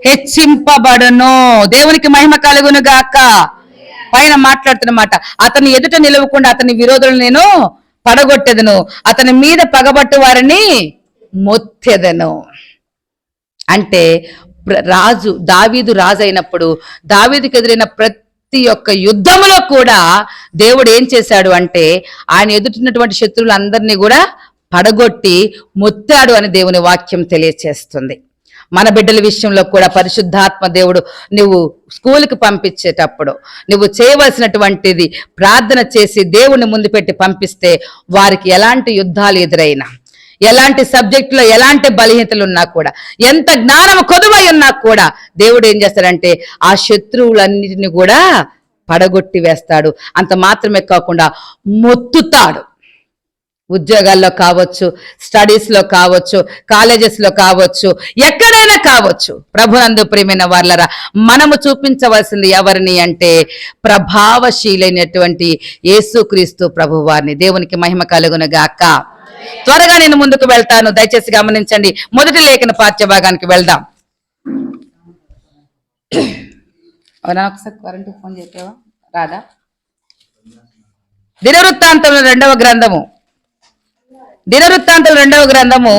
హెచ్చింపబడును. దేవునికి మహిమ కలుగును గాక. పైన మాట్లాడుతున్నమాట, అతని ఎదుట నిలవకుండా అతని విరోధులను నేను పడగొట్టెదను, అతని మీద పగబట్టు వారిని మొత్తెదను. అంటే దావీదు రాజు అయినప్పుడు దావీదుకు ఎదురైన ప్రతి ఒక్క యుద్ధములో కూడా దేవుడు ఏం చేశాడు అంటే ఆయన ఎదుటినటువంటి శత్రువులందరినీ కూడా పడగొట్టి మొత్తాడు అని దేవుని వాక్యం తెలియచేస్తుంది. మన బిడ్డల విషయంలో కూడా పరిశుద్ధాత్మ దేవుడు నువ్వు స్కూల్కి పంపించేటప్పుడు నువ్వు చేయవలసినటువంటిది ప్రార్థన చేసి దేవుని ముందు పెట్టి పంపిస్తే వారికి ఎలాంటి యుద్ధాలు ఎదురైనా, ఎలాంటి సబ్జెక్టులో ఎలాంటి బలహీనతలు ఉన్నా కూడా, ఎంత జ్ఞానం కొదువై ఉన్నా కూడా దేవుడు ఏం చేస్తాడంటే ఆ శత్రువులన్నిటిని కూడా పడగొట్టి వేస్తాడు. అంత మాత్రమే కాకుండా మొత్తుతాడు. ఉద్యోగాల్లో కావచ్చు, స్టడీస్లో కావచ్చు, కాలేజెస్లో కావచ్చు, ఎక్కడైనా కావచ్చు. ప్రభునందు ప్రియమైన వాళ్ళరా, మనము చూపించవలసింది ఎవరిని అంటే ప్రభావశీలైనటువంటి యేసుక్రీస్తు ప్రభువారిని. దేవునికి మహిమ కలుగును గాక. త్వరగా నేను ముందుకు వెళ్తాను, దయచేసి గమనించండి. మొదటి లేఖన పాఠ్యభాగానికి వెళ్దాం. అవునా, ఒకసారి కరెంటు ఫోన్ చెప్పావా రాదా? దినవృత్తాంతంలో 2వ గ్రంథము, దినవృత్తాంతం 2వ గ్రంథము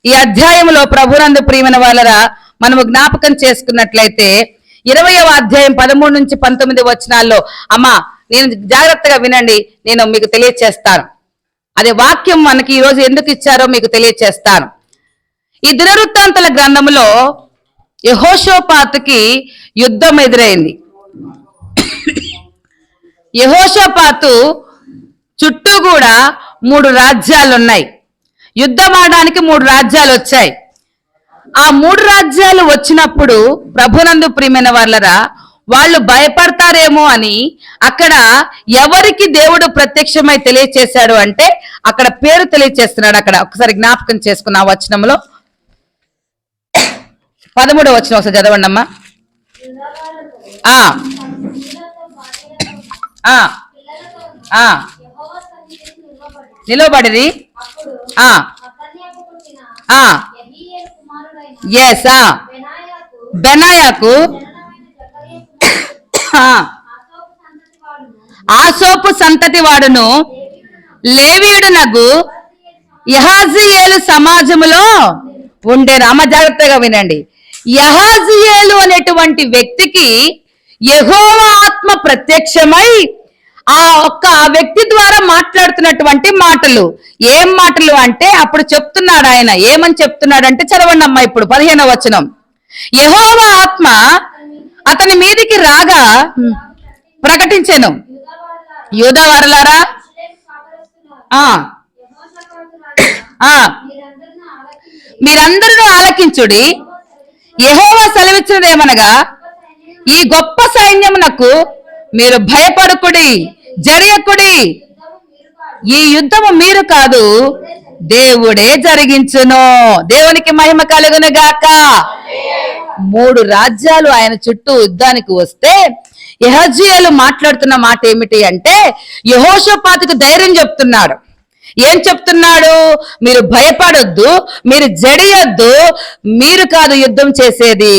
ఈ అధ్యాయంలో ప్రభునందు ప్రియమైన వాళ్ళరా మనము జ్ఞాపకం చేసుకున్నట్లయితే 20వ అధ్యాయం 13 నుంచి 19 వచనాల్లో, అమ్మా నేను జాగ్రత్తగా వినండి, నేను మీకు తెలియచేస్తాను. అదే వాక్యం మనకి ఈరోజు ఎందుకు ఇచ్చారో మీకు తెలియచేస్తాను. ఈ దినవృత్తాంతాల గ్రంథంలో యెహోషాపాతుకి యుద్ధం ఎదురైంది. యెహోషాపాతు చుట్టూ కూడా 3 రాజ్యాలు ఉన్నాయి. యుద్ధం ఆడడానికి 3 రాజ్యాలు వచ్చాయి. ఆ 3 రాజ్యాలు వచ్చినప్పుడు ప్రభునందు ప్రియమైన వాళ్ళరా వాళ్ళు భయపడతారేమో అని అక్కడ ఎవరికి దేవుడు ప్రత్యక్షమై తెలియచేశాడు అంటే అక్కడ పేరు తెలియచేస్తున్నాడు. అక్కడ ఒకసారి జ్ఞాపకం చేసుకున్న ఆ వచనంలో 13వ వచనం ఒకసారి చదవండి అమ్మా. నిలబడిరి. ఎస్, బెనాయాకు ఆసోపు సంతతి వాడును లేవీయుడునగు యహాజీయేలు సమాజములో ఉండేను. అమ్మ జాగ్రత్తగా వినండి. యహాజీయేలు అనేటువంటి వ్యక్తికి యెహోవా ఆత్మ ప్రత్యక్షమై ఆ వ్యక్తి ద్వారా మాట్లాడుతున్నటువంటి మాటలు. ఏం మాటలు అంటే అప్పుడు చెప్తున్నాడు ఆయన. ఏమని చెప్తున్నాడు అంటే చదవండి అమ్మా ఇప్పుడు 15వ వచనం. యెహోవా ఆత్మ అతని మీదికి రాగా ప్రకటించెను, యూదావారలారా మీరందరూ ఆలకించుడి. యెహోవా సెలవిచ్చినదేమనగా ఈ గొప్ప సైన్యమునకు మీరు భయపడకుడి, జరియకుడి. ఈ యుద్ధము మీరు కాదు, దేవుడే జరిగించును. దేవునికి మహిమ కలుగును గాక. 3 రాజ్యాలు ఆయన చుట్టూ యుద్ధానికి వస్తే యెహజీయేలు మాట్లాడుతున్న మాట ఏమిటి అంటే యెహోషాపాతుకు ధైర్యం చెప్తున్నాడు. ఏం చెప్తున్నాడు? మీరు భయపడొద్దు, మీరు జడియొద్దు, మీరు కాదు యుద్ధం చేసేది,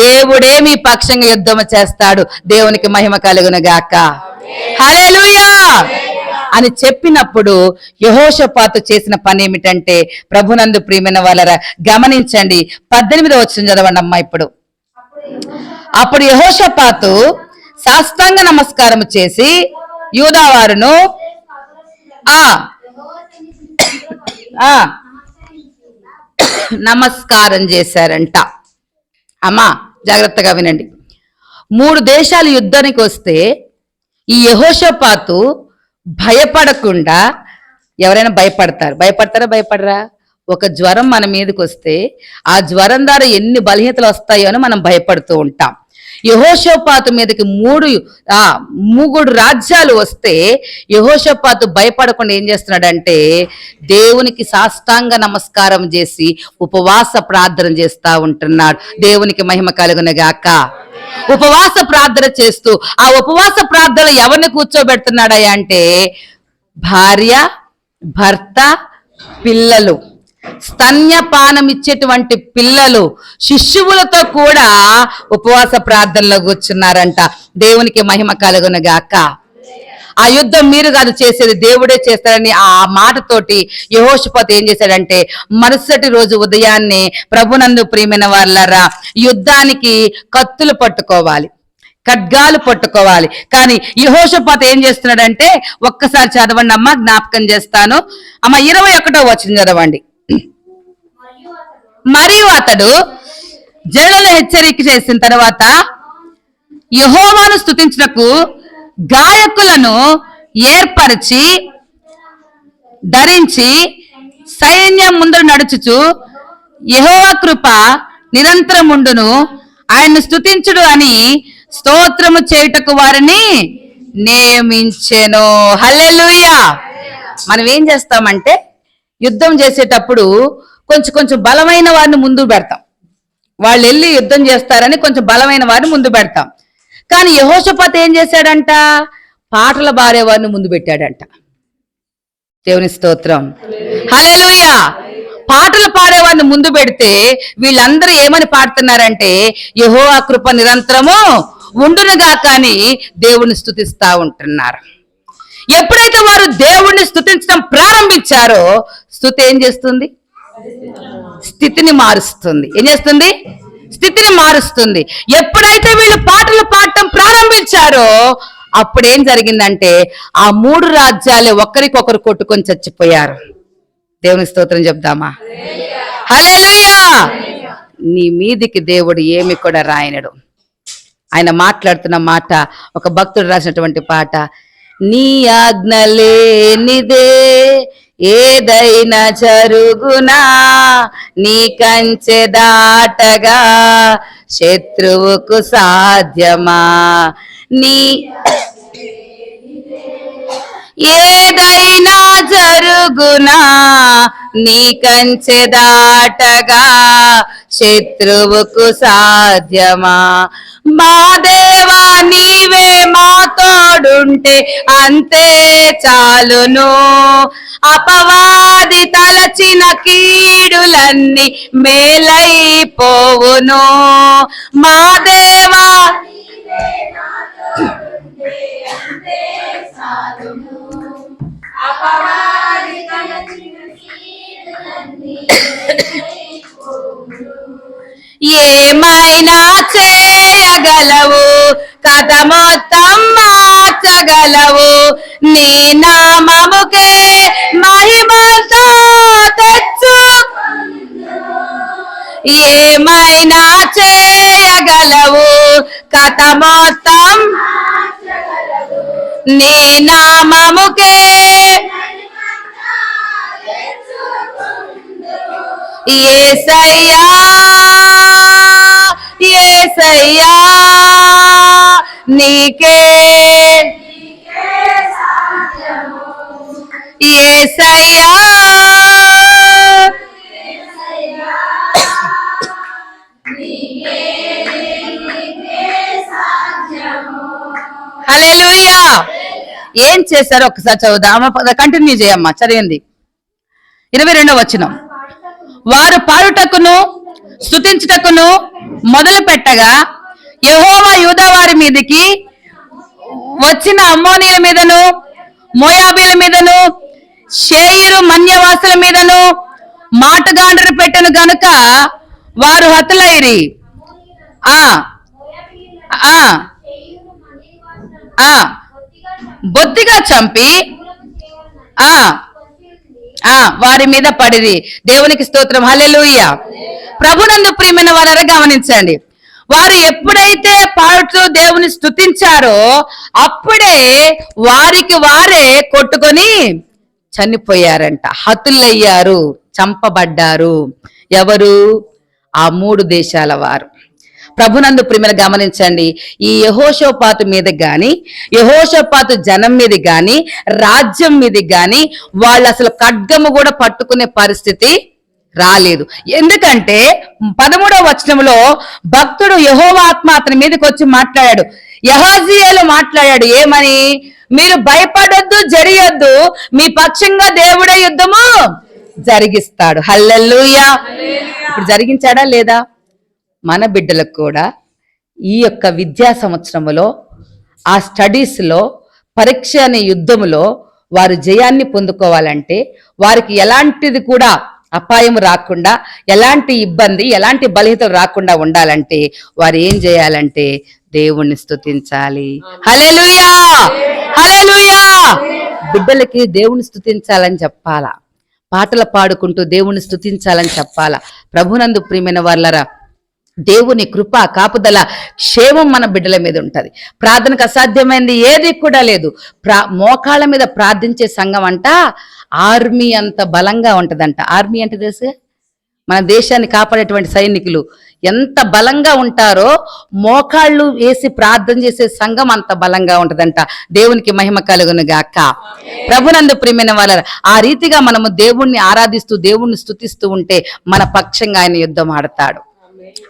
దేవుడే మీ పక్షంగా యుద్ధం చేస్తాడు. దేవునికి మహిమ కలుగును గాక. హల్లెలూయా అని చెప్పినప్పుడు యెహోషాపాతు చేసిన పని ఏమిటంటే ప్రభునందు ప్రియమైన వాళ్ళరా గమనించండి. 18వ వచనం చదవండి అమ్మా ఇప్పుడు. అప్పుడు యెహోషాపాతు సాష్టాంగ నమస్కారం చేసి యూదావారును నమస్కారం చేశారంట. అమ్మా జాగ్రత్తగా వినండి. 3 దేశాలు యుద్ధానికి వస్తే ఈ యెహోషాపాతు భయపడకుండా, ఎవరైనా భయపడతారా? భయపడరా? ఒక జ్వరం మన మీదకి వస్తే ఆ జ్వరం ద్వారా ఎన్ని బలహీనతలు వస్తాయో అని మనం భయపడుతూ ఉంటాం. యెహోషాపాతు మీదకి 3 రాజ్యాలు వస్తే యెహోషాపాతు భయపడకుండా ఏం చేస్తున్నాడంటే దేవునికి సాష్టాంగ నమస్కారం చేసి ఉపవాస ప్రార్థన చేస్తా ఉంటున్నాడు. దేవునికి మహిమ కలుగును గాక. ఉపవాస ప్రార్థన చేస్తూ ఆ ఉపవాస ప్రార్థన ఎవరిని కూర్చోబెడుతున్నాడయ్యా అంటే భార్య, భర్త, పిల్లలు, స్తన్యపానం ఇచ్చేటువంటి పిల్లలు, శిశువులతో కూడా ఉపవాస ప్రార్థనలో కూర్చున్నారంట. దేవునికి మహిమ కలుగును గాక. ఆ యుద్ధం మీరు కాదు చేసేది, దేవుడే చేస్తాడని ఆ మాటతోటి యెహోషాపాతు ఏం చేశాడంటే మరుసటి రోజు ఉదయాన్నే ప్రభునందు ప్రియమైన వాళ్ళరా యుద్ధానికి కత్తులు పట్టుకోవాలి. ఖడ్గాలు పట్టుకోవాలి. కానీ యెహోషాపాతు ఏం చేస్తున్నాడంటే, ఒక్కసారి చదవండి అమ్మ, జ్ఞాపకం చేస్తాను అమ్మ. 21వ వచనం చదవండి. మరియు అతడు జనులను హెచ్చరిక చేసిన తర్వాత యెహోవాను స్తుతించుటకు గాయకులను ఏర్పరిచి ధరించి సైన్యం ముందర నడుచుచు యెహోవా కృప నిరంతరముండును, ఆయన్ను స్తుతించుడు అని స్తోత్రము చేయుటకు వారిని నియమించెను. హల్లెలూయా. మనం ఏం చేస్తామంటే, యుద్ధం చేసేటప్పుడు కొంచెం బలమైన వారిని ముందు పెడతాం. వాళ్ళు వెళ్ళి యుద్ధం చేస్తారని కొంచెం బలమైన వారిని ముందు పెడతాం. కానీ యెహోషాపాతు ఏం చేశాడంట, పాటలు పాడేవారిని ముందు పెట్టాడంట. దేవుని స్తోత్రం. హల్లెలూయా. పాటలు పాడేవారిని ముందు పెడితే వీళ్ళందరూ ఏమని పాడుతున్నారంటే, యెహోవా కృప నిరంతరము ఉండునుగా కానీ దేవుణ్ణి స్తుతిస్తా ఉంటున్నారు. ఎప్పుడైతే వారు దేవుణ్ణి స్తుతించడం ప్రారంభించారో, స్తుతి ఏం చేస్తుంది? స్థితిని మారుస్తుంది. ఏం చేస్తుంది? స్థితిని మారుస్తుంది. ఎప్పుడైతే వీళ్ళు పాటలు పాడటం ప్రారంభించారో అప్పుడేం జరిగిందంటే, ఆ 3 రాజ్యాలే ఒకరికొకరు కొట్టుకొని చచ్చిపోయారు. దేవుని స్తోత్రం చెప్దామా? హల్లెలూయా. నీ మీదికి దేవుడు ఏమి కూడా రాయనడు. ఆయన మాట్లాడుతున్న మాట, ఒక భక్తుడు రాసినటువంటి పాట, నీ ఆజ్ఞ లేనిదే ఏదైనా జరుగునా, నీ కంచె దాటగా శత్రువుకు సాధ్యమా, నీ ఏదైనా జరుగునా, నీ కంచె దాటగా శత్రువుకు సాధ్యమా, మా దేవా నీవే మా తోడుంటే అంతే చాలును, అపవాది తలచిన కీడులన్నీ మేలైపోవును, మా దేవా ఏమైనా చేయగలవు, కథ మొత్తం మార్చగలవు, నీ నామముకే మహిమంతా తెచ్చు, ఏమైనా చేయగలవు, కథ మొత్తం నీ నామముకే యేసయ్యా యేసయ్యా నీకే యేసయ్యా హల్లెలూయా. ఏం చేశారో ఒకసారి చదువుదాం. కంటిన్యూ చేయమ్మా, చదివింది 22వ వచనం. వారు పాడుటకును స్తుతించుటకును మొదలు పెట్టగా యెహోవా యూదా వారి మీదకి వచ్చిన అమ్మోనీయుల మీదను మోయాబీల మీదను షేయిరు మన్యవాసుల మీదను మాటగాండ్రు పెట్టెను గనుక వారు హతులైరి. బొత్తిగా చంపి వారి మీద పడిరి. దేవునికి స్తోత్రం. హల్లెలూయా. ప్రభునందు ప్రియమైన వారు గమనించండి, వారు ఎప్పుడైతే పాడుతూ దేవుని స్తుతించారో అప్పుడే వారికి వారే కొట్టుకొని చనిపోయారంట, హతులయ్యారు, చంపబడ్డారు. ఎవరు? ఆ 3 దేశాల వారు. ప్రభునందు ప్రియమైన గమనించండి, ఈ యెహోషాపాతు మీద గాని, యెహోషాపాతు జనం మీద గాని, రాజ్యం మీద గాని వాళ్ళు అసలు ఖడ్గము కూడా పట్టుకునే పరిస్థితి రాలేదు. ఎందుకంటే 13వ వచనంలో భక్తుడు యెహోవా ఆత్మ అతని మీదకి వచ్చి మాట్లాడాడు. యెహోషియాలో మాట్లాడాడు. ఏమని? మీరు భయపడొద్దు, జరియొద్దు, మీ పక్షంగా దేవుడే యుద్ధము జరిగిస్తాడు. హల్లెలూయా. ఇప్పుడు జరిగించాడా లేదా? మన బిడ్డలకు కూడా ఈ యొక్క విద్యా సంవత్సరములో, ఆ స్టడీస్లో, పరీక్ష అనే యుద్ధములో వారు జయాన్ని పొందుకోవాలంటే, వారికి ఎలాంటిది కూడా అపాయం రాకుండా, ఎలాంటి ఇబ్బంది, ఎలాంటి బలహీనత రాకుండా ఉండాలంటే వారు ఏం చేయాలంటే దేవుణ్ణి స్తుతించాలి. హల్లెలూయా, హల్లెలూయా. బిడ్డలకి దేవుణ్ణి స్తుతించాలని చెప్పాలా, పాటలు పాడుకుంటూ దేవుణ్ణి స్తుతించాలని చెప్పాలా. ప్రభునందు ప్రియమైన వాళ్ళరా, దేవుని కృప కాపుదల క్షేమం మన బిడ్డల మీద ఉంటది. ప్రార్థనకు అసాధ్యమైంది ఏది కూడా లేదు. మోకాళ్ళ మీద ప్రార్థించే సంఘం అంట ఆర్మీ అంత బలంగా ఉంటదంట. ఆర్మీ అంటే తెలుసు, మన దేశాన్ని కాపాడేటువంటి సైనికులు ఎంత బలంగా ఉంటారో మోకాళ్ళు వేసి ప్రార్థన చేసే సంఘం అంత బలంగా ఉంటదంట. దేవునికి మహిమ కలుగును గాక. ప్రభునందు ప్రియమైన వాళ్ళ, ఆ రీతిగా మనము దేవుణ్ణి ఆరాధిస్తూ దేవుణ్ణి స్తుతిస్తూ ఉంటే మన పక్షంగా ఆయన యుద్ధం ఆడతాడు.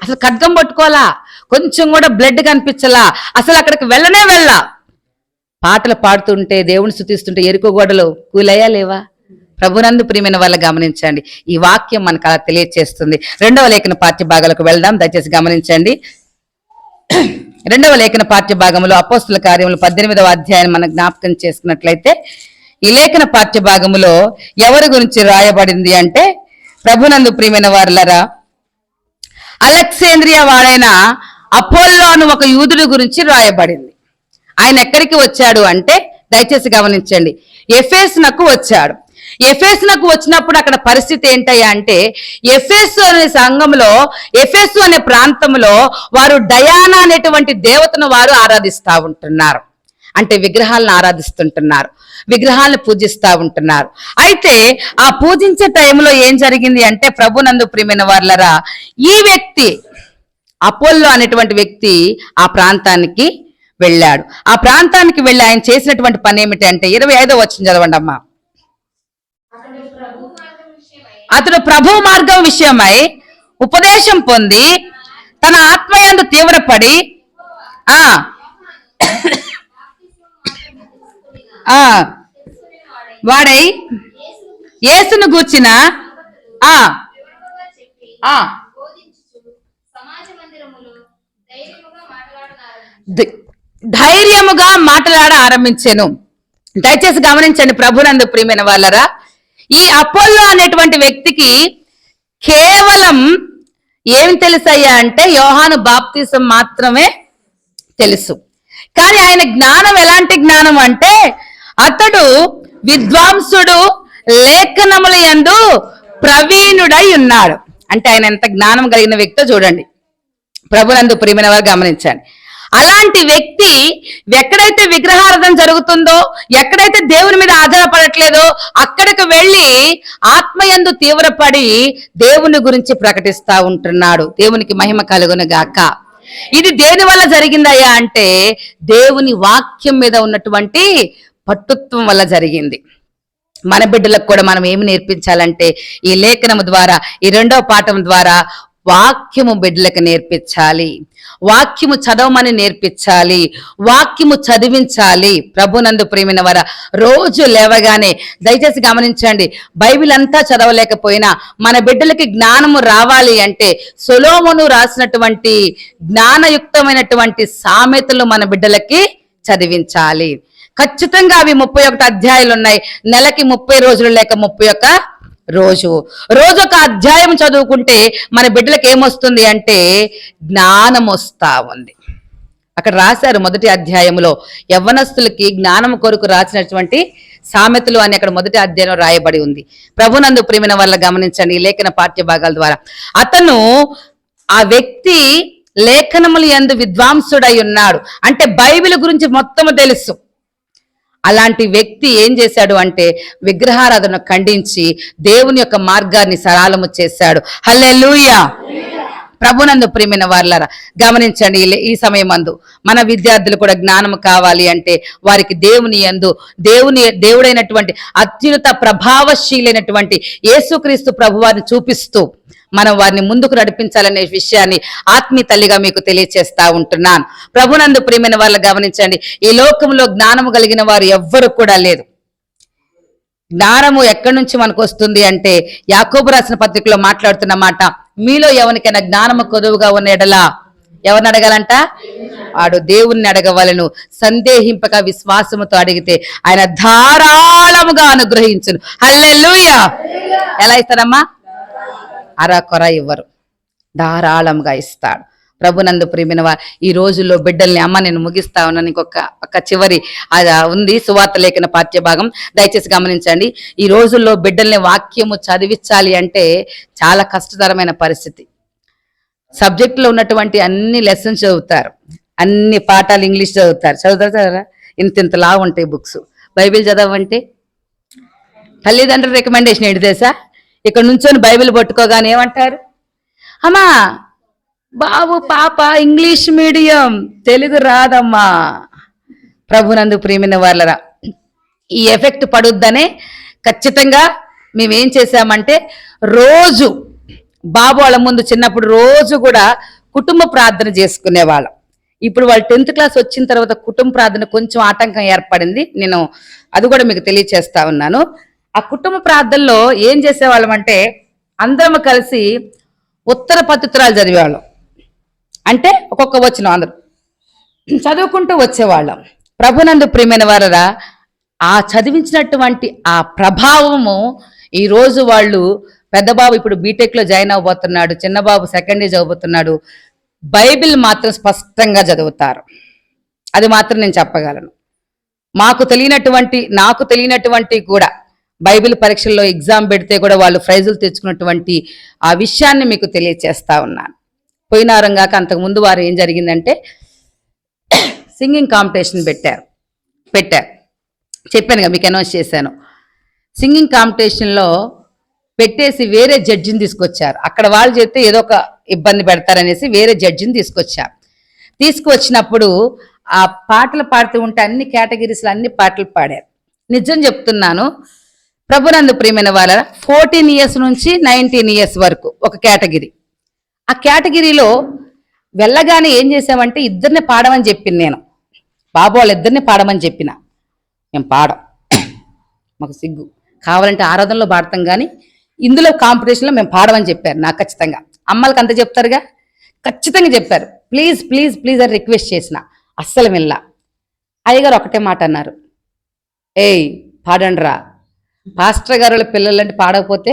అసలు ఖడ్గం పట్టుకోవాలా, కొంచెం కూడా బ్లడ్ కనిపించలా, అసలు అక్కడికి వెళ్ళా. పాటలు పాడుతుంటే దేవుని స్తుతిస్తుంటే ఎరుకు గోడలు కూలయ్యా లేవా? ప్రభునందు ప్రియమైన వాళ్ళ గమనించండి, ఈ వాక్యం మనకు అలా తెలియచేస్తుంది. 2వ లేఖన పాఠ్య భాగాలకు వెళ్దాం, దయచేసి గమనించండి. 2వ లేఖన పాఠ్య భాగంలో అపోస్తుల కార్యములు 18వ అధ్యాయాన్ని మనం జ్ఞాపకం చేసుకున్నట్లయితే, ఈ లేఖన పాఠ్య భాగంలో ఎవరి గురించి రాయబడింది అంటే, ప్రభునందు ప్రియమైన వారలరా, అలెగ్జాంద్రియా వాడైన అపోల్లో అను ఒక యూదుడి గురించి రాయబడింది. ఆయన ఎక్కడికి వచ్చాడు అంటే, దయచేసి గమనించండి, ఎఫెసునకు వచ్చాడు. ఎఫెసునకు వచ్చినప్పుడు అక్కడ పరిస్థితి ఏంటయ్యా అంటే, ఎఫెసు అనే సంఘంలో, ఎఫెసు అనే ప్రాంతంలో వారు డయానా అనేటువంటి దేవతను వారు ఆరాధిస్తూ ఉంటున్నారు. అంటే విగ్రహాలను ఆరాధిస్తుంటున్నారు, విగ్రహాలను పూజిస్తూ ఉంటున్నారు. అయితే ఆ పూజించే టైంలో ఏం జరిగింది అంటే, ప్రభునందు ప్రియమైన వాళ్ళరా, ఈ వ్యక్తి అపోల్లో అనేటువంటి వ్యక్తి ఆ ప్రాంతానికి వెళ్ళాడు. ఆ ప్రాంతానికి వెళ్ళి ఆయన చేసినటువంటి పని ఏమిటి అంటే, 25వ వచనం చదవండి అమ్మా. అతడు ప్రభు మార్గం విషయమై ఉపదేశం పొంది తన ఆత్మయందు తీవ్రపడి వాడై యేసును గూర్చిన ధైర్యముగా మాట్లాడ ఆరంభించాను. దయచేసి గమనించండి ప్రభునందు ప్రియమైన వాళ్ళరా, ఈ అపోల్లో అనేటువంటి వ్యక్తికి కేవలం ఏమి తెలుసయ్యా అంటే యోహాను బాప్తిసం మాత్రమే తెలుసు. కానీ ఆయన జ్ఞానం ఎలాంటి జ్ఞానం అంటే, అతడు విద్వాంసుడు, లేఖనముల యందు ప్రవీణుడై ఉన్నాడు. అంటే ఆయన ఎంత జ్ఞానం కలిగిన వ్యక్తో చూడండి. ప్రభునందు ప్రియమైన వారు గమనించండి. అలాంటి వ్యక్తి ఎక్కడైతే విగ్రహారాధన జరుగుతుందో, ఎక్కడైతే దేవుని మీద ఆధారపడట్లేదో అక్కడికి వెళ్ళి ఆత్మయందు తీవ్రపడి దేవుని గురించి ప్రకటిస్తా ఉంటున్నాడు. దేవునికి మహిమ కలుగును గాక. ఇది దేని వల్ల జరిగిందయ్యా అంటే, దేవుని వాక్యం మీద ఉన్నటువంటి పట్టుత్వం వల్ల జరిగింది. మన బిడ్డలకు కూడా మనం ఏమి నేర్పించాలంటే, ఈ లేఖనము ద్వారా, ఈ 2వ పాఠం ద్వారా వాక్యము బిడ్డలకు నేర్పించాలి, వాక్యము చదవమని నేర్పించాలి, వాక్యము చదివించాలి. ప్రభునందు ప్రియమైన వార, రోజు లేవగానే దయచేసి గమనించండి, బైబిల్ అంతా చదవలేకపోయినా మన బిడ్డలకి జ్ఞానము రావాలి అంటే సొలొమోను రాసినటువంటి జ్ఞానయుక్తమైనటువంటి సామెతలు మన బిడ్డలకి చదివించాలి. ఖచ్చితంగా అవి 31 అధ్యాయాలు ఉన్నాయి. నెలకి 30 రోజులు లేక 31 రోజు ఒక అధ్యాయం చదువుకుంటే మన బిడ్డలకు ఏమొస్తుంది అంటే జ్ఞానం వస్తా ఉంది. అక్కడ రాశారు మొదటి అధ్యాయంలో యవ్వనస్తులకి జ్ఞానం కొరకు రాసినటువంటి సామెతలు అని అక్కడ మొదటి అధ్యాయంలో రాయబడి ఉంది. ప్రభునందు ప్రియమైన వల్ల గమనించండి, ఈ లేఖన పాఠ్య భాగాల ద్వారా అతను, ఆ వ్యక్తి లేఖనములు యందు విద్వాంసుడై ఉన్నాడు. అంటే బైబిల్ గురించి మొత్తము తెలుసు. అలాంటి వ్యక్తి ఏం చేశాడు అంటే విగ్రహారాధన ఖండించి దేవుని యొక్క మార్గాన్ని సరళము చేశాడు. హల్లెలూయా. ప్రభునందు ప్రియమైన వారలారా గమనించండి, ఈ సమయమందు మన విద్యార్థులు కూడా జ్ఞానం కావాలి అంటే వారికి దేవుడైనటువంటి అత్యున్నత ప్రభావశీలైనటువంటి యేసుక్రీస్తు ప్రభువారిని చూపిస్తూ మనం వారిని ముందుకు నడిపించాలనే విషయాన్ని ఆత్మీయ తల్లిగా మీకు తెలియచేస్తా ఉంటున్నాను. ప్రభునందు ప్రియమైన వాళ్ళు గమనించండి, ఈ లోకంలో జ్ఞానము కలిగిన వారు ఎవ్వరు కూడా లేదు. జ్ఞానము ఎక్కడి నుంచి మనకు వస్తుంది అంటే, యాకోబు రాసిన పత్రికలో మాట్లాడుతున్న మాట, మీలో ఎవరికైనా జ్ఞానము కొదువుగా ఉన్న ఎడలా ఎవరిని అడగాలంట? వాడు దేవుణ్ణి అడగవలను, సందేహింపక విశ్వాసముతో అడిగితే ఆయన ధారాళముగా అనుగ్రహించును. హల్లెలూయా. ఎలా ఇస్తారమ్మా? అరకొర ఇవ్వరు, ధారాళంగా ఇస్తాడు. ప్రభునందు ప్రియమైన వారు ఈ రోజుల్లో బిడ్డల్ని అమ్మ నేను ముగిస్తా ఉన్నాను, ఇంకొక చివరి ఉంది సువార్త లేఖన పాఠ్య భాగం, దయచేసి గమనించండి. ఈ రోజుల్లో బిడ్డల్ని వాక్యము చదివించాలి అంటే చాలా కష్టతరమైన పరిస్థితి. సబ్జెక్టులో ఉన్నటువంటి అన్ని లెసన్స్ చదువుతారు, అన్ని పాఠాలు ఇంగ్లీష్ చదువుతారా ఇంతలా ఉంటాయి బుక్స్. బైబిల్ చదవంటే తల్లిదండ్రుల రికమెండేషన్ ఏంటి తెలుసా? ఇక్కడ నుంచొని బైబిల్ పట్టుకోగానే ఏమంటారు, అమ్మా బాబు పాప ఇంగ్లీష్ మీడియం, తెలుగు రాదమ్మా. ప్రభునందు ప్రియమైన వాళ్ళరా, ఈ ఎఫెక్ట్ పడుద్దనే ఖచ్చితంగా మేమేం చేసామంటే రోజు బాబు వాళ్ళ ముందు చిన్నప్పుడు రోజు కూడా కుటుంబ ప్రార్థన చేసుకునేవాళ్ళం. ఇప్పుడు వాళ్ళు 10th క్లాస్ వచ్చిన తర్వాత కుటుంబ ప్రార్థన కొంచెం ఆటంకం ఏర్పడింది. నేను అది కూడా మీకు తెలియచేస్తా ఉన్నాను. ఆ కుటుంబ ప్రార్థనలో ఏం చేసేవాళ్ళం అంటే అందరం కలిసి ఉత్తర పత్రికలు చదివేవాళ్ళం. అంటే ఒక్కొక్క వచనం అందరూ చదువుకుంటూ వచ్చేవాళ్ళం. ప్రభునందు ప్రియమైన వారరా, ఆ చదివించినటువంటి ఆ ప్రభావము ఈరోజు వాళ్ళు, పెద్ద బాబు ఇప్పుడు బీటెక్లో జాయిన్ అవ్వబోతున్నాడు, చిన్న బాబు 2nd ఇయర్ చదువుతున్నాడు, బైబిల్ మాత్రం స్పష్టంగా చదువుతారు. అది మాత్రం నేను చెప్పగలను. నాకు తెలియనటువంటి కూడా బైబిల్ పరీక్షల్లో ఎగ్జామ్ పెడితే కూడా వాళ్ళు ప్రైజులు తెచ్చుకున్నటువంటి ఆ విషయాన్ని మీకు తెలియచేస్తా ఉన్నాను. పోయిన వారం కాక అంతకుముందు వారు ఏం జరిగిందంటే సింగింగ్ కాంపిటీషన్ పెట్టారు. చెప్పానుగా, మీకు అనౌన్స్ చేశాను. సింగింగ్ కాంపిటీషన్లో పెట్టేసి వేరే జడ్జిని తీసుకొచ్చారు. అక్కడ వాళ్ళు చెప్తే ఏదో ఒక ఇబ్బంది పెడతారనేసి వేరే జడ్జిని తీసుకొచ్చినప్పుడు ఆ పాటలు పాడుతూ ఉంటే అన్ని కేటగిరీస్లో అన్ని పాటలు పాడారు. నిజం చెప్తున్నాను, ప్రభునందు ప్రియమైన వాళ్ళ 14 ఇయర్స్ నుంచి 19 ఇయర్స్ వరకు ఒక కేటగిరీ. ఆ కేటగిరీలో వెళ్ళగానే ఏం చేసామంటే ఇద్దరిని పాడమని చెప్పింది నేను. బాబు వాళ్ళు ఇద్దరిని పాడమని చెప్పిన. మేము పాడం, మాకు సిగ్గు, కావాలంటే ఆరాధనలో పాడతాం కానీ ఇందులో కాంపిటీషన్లో మేము పాడమని చెప్పారు. నాకు ఖచ్చితంగా అమ్మలకి అంత చెప్తారుగా, ఖచ్చితంగా చెప్పారు. ప్లీజ్ ప్లీజ్ ప్లీజ్ అని రిక్వెస్ట్ చేసిన, అస్సలు వెళ్ళా. అయ్యగారు ఒకటే మాట అన్నారు, ఏయ్ పాడండి రా. పాస్టర్ గారు వాళ్ళ పిల్లలంటే పాడకపోతే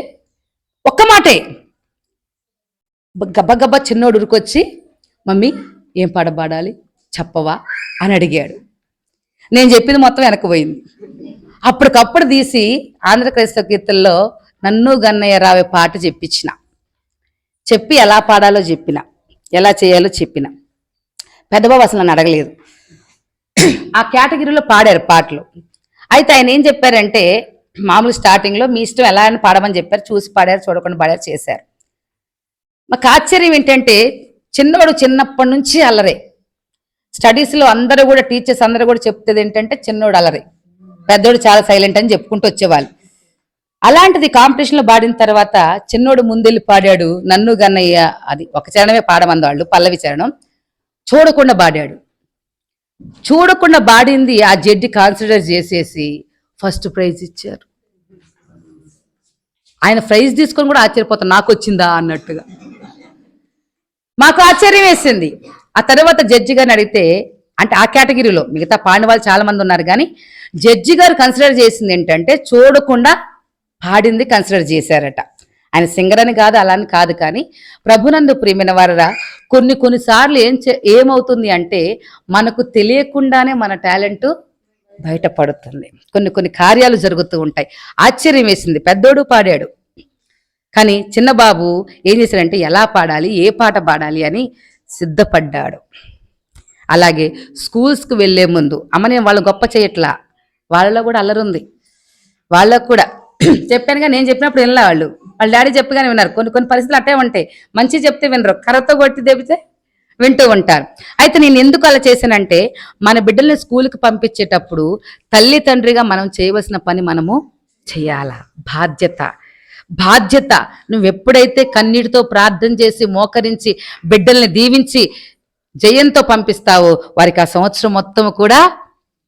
ఒక్క మాటే గబ్బగబ్బా చిన్నోడు ఉరికొచ్చి, మమ్మీ ఏం పాట పాడాలి చెప్పవా అని అడిగాడు. నేను చెప్పింది మొత్తం వెనక్కిపోయింది. అప్పటికప్పుడు తీసి ఆంధ్ర క్రైస్తవ కీర్తనలో నన్ను గన్నయ్య రావే పాట చెప్పి ఎలా పాడాలో చెప్పిన, ఎలా చేయాలో చెప్పిన. పెద్దబాబు అసలు నన్ను అడగలేదు. ఆ కేటగిరీలో పాడారు పాటలు. అయితే ఆయన ఏం చెప్పారంటే మామూలు స్టార్టింగ్లో మీ ఇష్టం ఎలా అని పాడమని చెప్పారు. చూసి పాడారు, చూడకుండా పాడారు, చేశారు. మాకు ఆశ్చర్యం ఏంటంటే చిన్నవాడు చిన్నప్పటి నుంచి అల్లరే. స్టడీస్లో అందరూ కూడా టీచర్స్ అందరూ కూడా చెప్తుంది ఏంటంటే చిన్నోడు అల్లరే, పెద్దోడు చాలా సైలెంట్ అని చెప్పుకుంటూ వచ్చేవాళ్ళు. అలాంటిది కాంపిటీషన్లో పాడిన తర్వాత చిన్నోడు ముందెళ్ళి పాడాడు నన్ను గన్నయ్య. అది ఒక చరణమే పాడమంది వాళ్ళు, పల్లవి చరణం. చూడకుండా పాడాడు. చూడకుండా పాడింది ఆ జడ్జి కన్సిడర్ చేసేసి ఫస్ట్ ప్రైజ్ ఇచ్చారు. ఆయన ప్రైజ్ తీసుకొని కూడా ఆశ్చర్యపోతాను, నాకు వచ్చిందా అన్నట్టుగా. మాకు ఆశ్చర్యం వేసింది. ఆ తర్వాత జడ్జి గారిని అడిగితే, అంటే ఆ కేటగిరీలో మిగతా పాడిన వాళ్ళు చాలా మంది ఉన్నారు కానీ జడ్జి గారు కన్సిడర్ చేసింది ఏంటంటే చూడకుండా పాడింది కన్సిడర్ చేశారట. ఆయన సింగర్ అని కాదు, అలా అని కాదు, కానీ ప్రభునందు ప్రియమైన వారరా, కొన్నిసార్లు ఏమవుతుంది అంటే మనకు తెలియకుండానే మన టాలెంట్ బయటపడుతుంది. కొన్ని కార్యాలు జరుగుతూ ఉంటాయి. ఆశ్చర్యం వేసింది. పెద్దోడు పాడాడు, కానీ చిన్న బాబు ఏం చేశాడంటే ఎలా పాడాలి, ఏ పాట పాడాలి అని సిద్ధపడ్డాడు. అలాగే స్కూల్స్కి వెళ్ళే ముందు అమ్మ నేను వాళ్ళని గొప్ప చేయట్లా, వాళ్ళలో కూడా అల్లరి ఉంది. వాళ్ళకు కూడా చెప్పానుగా, నేను చెప్పినప్పుడు వినలే వాళ్ళు, వాళ్ళ డాడీ చెప్పగానే విన్నారు. కొన్ని పరిస్థితులు అట్టే ఉంటాయి. మంచి చెప్తే వినరు, కర్రతో కొట్టి తెపితే వింటూ ఉంటారు. అయితే నేను ఎందుకు అలా చేశానంటే మన బిడ్డల్ని స్కూల్కి పంపించేటప్పుడు తల్లిదండ్రిగా మనం చేయవలసిన పని మనము చేయాల. బాధ్యత నువ్వు ఎప్పుడైతే కన్నీటితో ప్రార్థన చేసి మోకరించి బిడ్డల్ని దీవించి జయంతో పంపిస్తావో వారికి ఆ సంవత్సరం మొత్తం కూడా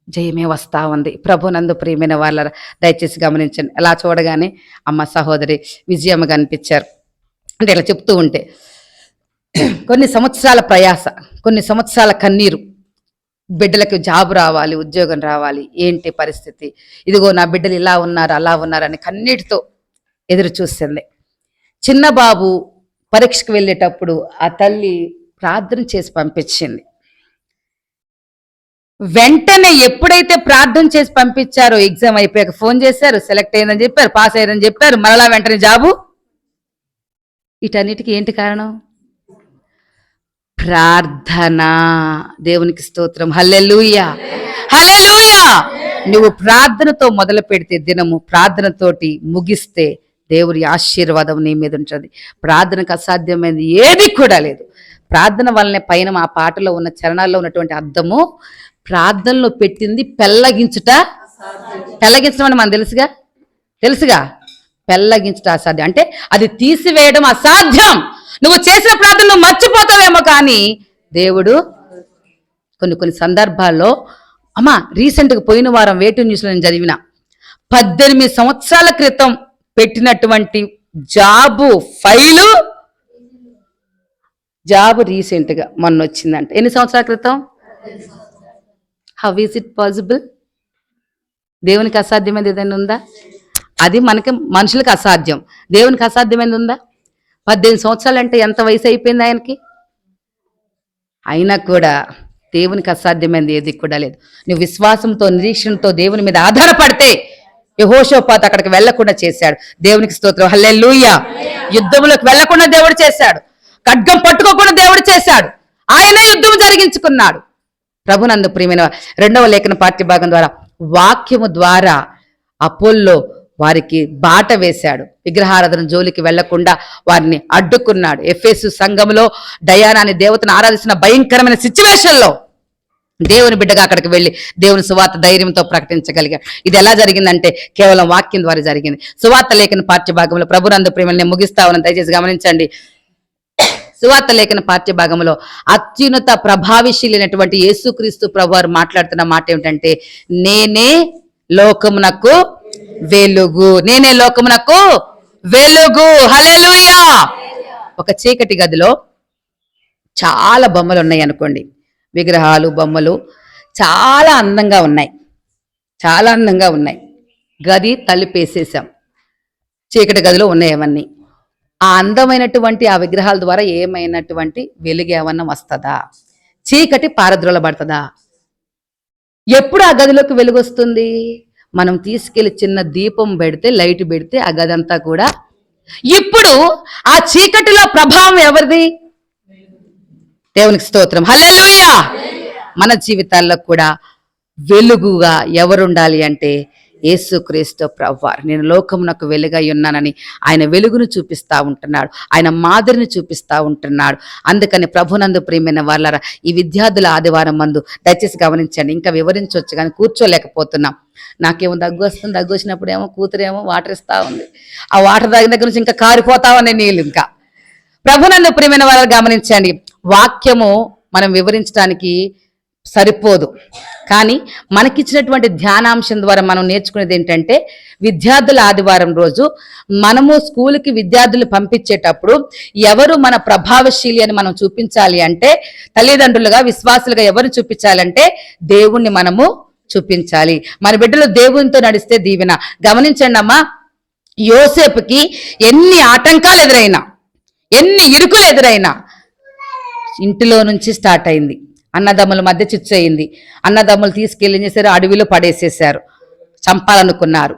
జయమే వస్తా ఉంది. ప్రభునందు ప్రియమైన వాళ్ళ దయచేసి గమనించండి. అలా చూడగానే అమ్మ సహోదరి విజయమ్మ కనిపించారు. అంటే ఇలా చెప్తూ ఉంటే కొన్ని సంవత్సరాల ప్రయాస, కొన్ని సంవత్సరాల కన్నీరు, బిడ్డలకు జాబ్ రావాలి, ఉద్యోగం రావాలి, ఏంటి పరిస్థితి, ఇదిగో నా బిడ్డలు ఇలా ఉన్నారు అలా ఉన్నారని కన్నీటితో ఎదురు చూస్తుంది. చిన్న బాబు పరీక్షకు వెళ్ళేటప్పుడు ఆ తల్లి ప్రార్థన చేసి పంపించింది. వెంటనే ఎప్పుడైతే ప్రార్థన చేసి పంపించారో ఎగ్జామ్ అయిపోయాక ఫోన్ చేశారు, సెలెక్ట్ అయిందని చెప్పారు, పాస్ అయ్యారని చెప్పారు, మరలా వెంటనే జాబు. వీటన్నిటికీ ఏంటి కారణం? ప్రార్థన. దేవునికి స్తోత్రం. హల్లెలూయా, హల్లెలూయా. నువ్వు ప్రార్థనతో మొదలు పెడితే దినము, ప్రార్థనతోటి ముగిస్తే దేవుడి ఆశీర్వాదం నీ మీద ఉంటుంది. ప్రార్థనకు అసాధ్యమైనది ఏది కూడా లేదు. ప్రార్థన వల్లనే పైన ఆ పాటలో ఉన్న చరణాల్లో ఉన్నటువంటి అర్థము, ప్రార్థనలో పెట్టింది పెళ్ళగించుట. పెళ్ళగించడం అని మనకు తెలుసుగా. పెళ్ళగించుట అసాధ్యం అంటే అది తీసివేయడం అసాధ్యం. నువ్వు చేసిన ప్రార్థన నువ్వు మర్చిపోతావేమో, కానీ దేవుడు కొన్ని సందర్భాల్లో, అమ్మా రీసెంట్గా పోయిన వారం వేటు న్యూస్లో నేను చదివిన 18 సంవత్సరాల క్రితం పెట్టినటువంటి జాబు రీసెంట్గా మొన్న వచ్చిందంట. ఎన్ని సంవత్సరాల క్రితం? How is it possible? దేవునికి అసాధ్యమైనది ఏదైనా ఉందా? అది మనకి మనుషులకు అసాధ్యం, దేవునికి అసాధ్యమైనది ఉందా? 18 సంవత్సరాలు అంటే ఎంత వయసు అయిపోయింది ఆయనకి? అయినా కూడా దేవునికి అసాధ్యమైనది ఏది కూడా లేదు. నువ్వు విశ్వాసంతో, నిరీక్షణతో దేవుని మీద ఆధారపడితే యెహోషాపాతు అక్కడికి వెళ్లకుండా చేశాడు. దేవునికి స్తోత్రం. హల్లెలూయా. యుద్ధంలోకి వెళ్లకుండా దేవుడు చేశాడు, ఖడ్గం పట్టుకోకుండా దేవుడు చేశాడు, ఆయనే యుద్ధం జరిగించుకున్నాడు. ప్రభునందు ప్రియమైన 2వ లేఖన పాఠ్యభాగం ద్వారా, వాక్యము ద్వారా అపోల్లో వారికి బాట వేశాడు. విగ్రహారాధన జోలికి వెళ్లకుండా వారిని అడ్డుకున్నాడు. ఎఫెసు సంఘంలో డయానా అనే దేవతను ఆరాధిస్తున్న భయంకరమైన సిచ్యువేషన్లో దేవుని బిడ్డగా అక్కడికి వెళ్ళి దేవుని సువార్త ధైర్యంతో ప్రకటించగలిగాడు. ఇది ఎలా జరిగిందంటే కేవలం వాక్యం ద్వారా జరిగింది. సువార్త లేఖన పాఠ్యభాగంలో, ప్రభునందు ప్రేమల్ని ముగిస్తా ఉన్నాను, దయచేసి గమనించండి. సువార్త లేఖన పాఠ్యభాగంలో అత్యున్నత ప్రభావిశీలైనటువంటి యేసుక్రీస్తు ప్రభువారు మాట్లాడుతున్న మాట ఏమిటంటే, నేనే లోకమునకు వెలుగు. నేనే లోకమునకు వెలుగు. హల్లెలూయా. ఒక చీకటి గదిలో చాలా బొమ్మలు ఉన్నాయి అనుకోండి, విగ్రహాలు, బొమ్మలు చాలా అందంగా ఉన్నాయి. గది తలుపేసేసాం, చీకటి గదిలో ఉన్నాయి అవన్నీ. ఆ అందమైనటువంటి ఆ విగ్రహాల ద్వారా ఏమైనటువంటి వెలుగు ఏమన్నా వస్తుందా? చీకటి పారద్రోలబడుతుందా? ఎప్పుడు ఆ గదిలోకి వెలుగు వస్తుంది? మనం తీసుకెళ్లి చిన్న దీపం పెడితే, లైట్ పెడితే ఆ గది అంతా కూడా. ఇప్పుడు ఆ చీకటిలో ప్రభావం ఎవరిది? దేవునికి స్తోత్రం. హల్లెలూయా. మన జీవితాల్లో కూడా వెలుగుగా ఎవరుండాలి అంటే యేసుక్రీస్తు ప్రభువారు. నేను లోకమునకు వెలుగై ఉన్నానని ఆయన వెలుగును చూపిస్తా ఉంటున్నాడు, ఆయన మాదిరిని చూపిస్తా ఉంటున్నాడు. అందుకని ప్రభునందు ప్రియమైన వాళ్ళరా, ఈ విద్యార్థుల ఆదివారం మందు దయచేసి గమనించండి. ఇంకా వివరించవచ్చు కానీ కూర్చోలేకపోతున్నాం. నాకేమో దగ్గు వస్తుంది, దగ్గు వచ్చినప్పుడు ఏమో కూతురేమో వాటర్ ఇస్తా ఉంది, ఆ వాటర్ తాగిన దగ్గర నుంచి ఇంకా కారిపోతా ఉన్నాయి నీళ్ళు. ఇంకా ప్రభునందు ప్రియమైన వాళ్ళని గమనించండి. వాక్యము మనం వివరించడానికి సరిపోదు, కానీ మనకిచ్చినటువంటి ధ్యానాంశం ద్వారా మనం నేర్చుకునేది ఏంటంటే, విద్యార్థుల ఆదివారం రోజు మనము స్కూల్కి విద్యార్థులు పంపించేటప్పుడు ఎవరు మన ప్రభావశీలి అని మనం చూపించాలి అంటే, తల్లిదండ్రులుగా విశ్వాసులుగా ఎవరు చూపించాలంటే దేవుణ్ణి మనము చూపించాలి. మన బిడ్డలు దేవునితో నడిస్తే దీవెన. గమనించండి అమ్మా, యోసేపుకి ఎన్ని ఆటంకాలు ఎదురైనా, ఎన్ని ఇరుకులు ఎదురైనా ఇంటిలో నుంచి స్టార్ట్ అయింది. అన్నదమ్ముల మధ్య చిచ్చు అయింది. అన్నదమ్ములు తీసుకెళ్ళి ఏం చేశారు? అడవిలో పడేసేసారు, చంపాలనుకున్నారు,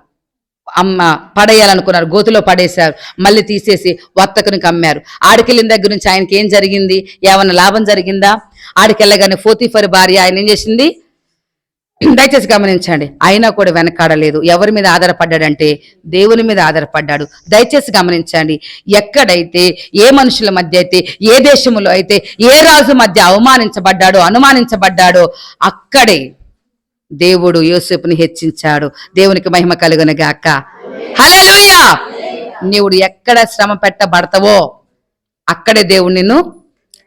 పడేయాలనుకున్నారు, గోతులో పడేశారు, మళ్ళీ తీసేసి వర్తకునికి అమ్మారు. ఆడికెళ్ళిన దగ్గర నుంచి ఆయనకి ఏం జరిగింది? ఏమన్నా లాభం జరిగిందా? ఆడికెళ్ళగానే పోతీఫర్ భార్య ఆయన ఏం చేసింది? దయచేసి గమనించండి. అయినా కూడా వెనకాడలేదు. ఎవరి మీద ఆధారపడ్డాడంటే దేవుని మీద ఆధారపడ్డాడు. దయచేసి గమనించండి. ఎక్కడైతే, ఏ మనుషుల మధ్య అయితే, ఏ దేశంలో అయితే, ఏ రాజు మధ్య అనుమానించబడ్డాడో అక్కడే దేవుడు యోసేపుని హెచ్చించాడు. దేవునికి మహిమ కలుగును గాక. హల్లెలూయా. నీవు ఎక్కడ శ్రమ పెట్టబడతావో అక్కడే దేవుడు నిన్ను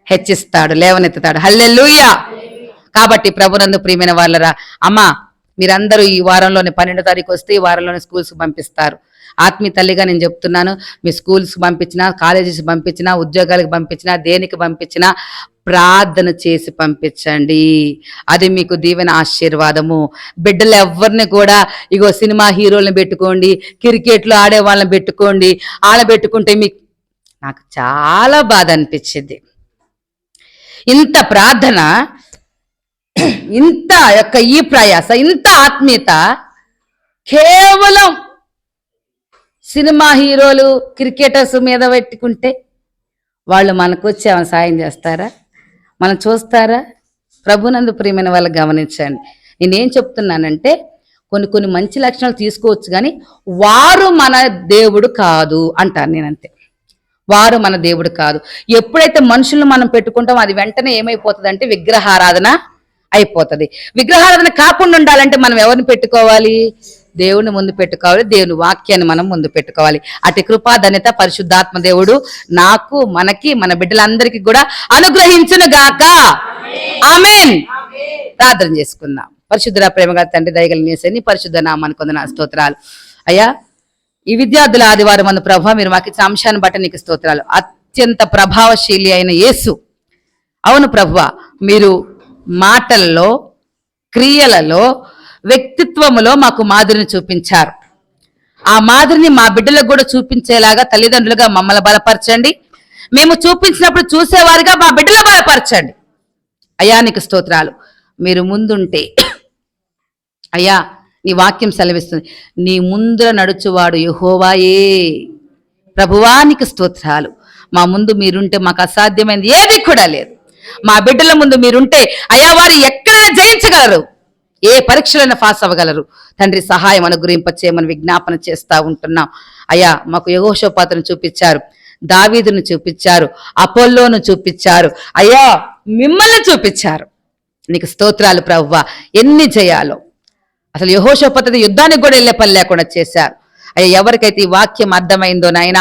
హెచ్చిస్తాడు, లేవనెత్తుతాడు. హల్లెలూయా. కాబట్టి ప్రభునందు ప్రియమైన వాళ్ళరా, అమ్మా మీరందరూ ఈ వారంలోనే 12వ తారీఖు వస్తే ఈ వారంలోనే స్కూల్స్కి పంపిస్తారు. ఆత్మీయ తల్లిగా నేను చెప్తున్నాను, మీ స్కూల్స్కి పంపించినా, కాలేజెస్కి పంపించినా, ఉద్యోగాలకు పంపించినా, దేనికి పంపించినా ప్రార్థన చేసి పంపించండి. అది మీకు దీవెన, ఆశీర్వాదము. బిడ్డలు ఎవరిని కూడా ఇగో సినిమా హీరోలను పెట్టుకోండి, క్రికెట్లో ఆడే వాళ్ళని పెట్టుకోండి, ఆడ పెట్టుకుంటే మీకు, నాకు చాలా బాధ అనిపించింది. ఇంత ప్రార్థన, ఇంత యొక్క ఈ ప్రయాస, ఇంత ఆత్మీయత కేవలం సినిమా హీరోలు, క్రికెటర్స్ మీద పెట్టుకుంటే వాళ్ళు మనకు వచ్చి ఏమైనా సాయం చేస్తారా? మనం చూస్తారా? ప్రభునందు ప్రియమైన వాళ్ళు గమనించండి. నేనేం చెప్తున్నానంటే కొన్ని మంచి లక్షణాలు తీసుకోవచ్చు, కానీ వారు మన దేవుడు కాదు అంటాను నేనంతే. వారు మన దేవుడు కాదు. ఎప్పుడైతే మనుషులను మనం పెట్టుకుంటామో అది వెంటనే ఏమైపోతుంది అంటే విగ్రహారాధన అయిపోతుంది. విగ్రహారాధన కాకుండా ఉండాలంటే మనం ఎవరిని పెట్టుకోవాలి? దేవుని ముందు పెట్టుకోవాలి, దేవుని వాక్యాన్ని మనం ముందు పెట్టుకోవాలి. అటు కృపా ధన్యత పరిశుద్ధాత్మ దేవుడు నాకు, మనకి, మన బిడ్డలందరికీ కూడా అనుగ్రహించును గాక. ఆమేన్. ప్రార్థన చేసుకుందాం. పరిశుద్ధ ప్రేమగా తండ్రి దయగల నేసని పరిశుద్ధ నామానికి వందన స్తోత్రాలు. అయ్యా, ఈ విద్యార్థుల ఆదివారం అందు ప్రభావ మీరు మాకు ఇచ్చిన అంశాన్ని బట్టి నీకు స్తోత్రాలు. అత్యంత ప్రభావశీలి అయిన యేసు, అవును ప్రభువ, మీరు మాటల్లో, క్రియలలో, వ్యక్తిత్వములో మాకు మాదిరిని చూపించారు. ఆ మాదిరిని మా బిడ్డలకు కూడా చూపించేలాగా తల్లిదండ్రులుగా మమ్మల్ని బలపరచండి. మేము చూపించినప్పుడు చూసేవారిగా మా బిడ్డలు బలపరచండి. అయ్యా నీకు స్తోత్రాలు. మీరు ముందుంటే అయ్యా, నీ వాక్యం సెలవిస్తుంది, నీ ముందర నడుచువాడు యెహోవాయే. ప్రభువానికి స్తోత్రాలు. మా ముందు మీరుంటే మాకు అసాధ్యమైనది ఏది కూడా లేదు. మా బిడ్డల ముందు మీరుంటే అయ్యా, వారు ఎక్కడైనా జయించగలరు, ఏ పరీక్షలైనా పాస్ అవ్వగలరు. తండ్రి సహాయం అనుగ్రహింపచేయమని విజ్ఞాపన చేస్తా ఉంటున్నాం. అయ్యా, మాకు యెహోషాపాతును చూపించారు, దావీదును చూపించారు, అపోల్లోను చూపించారు, అయ్యా మిమ్మల్ని చూపించారు. నీకు స్తోత్రాలు ప్రభువా. ఎన్ని జయాలో అసలు యెహోషాపాతు యుద్ధానికి కూడా వెళ్ళే పని లేకుండా చేశారు. అయ్యా, ఎవరికైతే ఈ వాక్యం అర్థమైందో నాయన,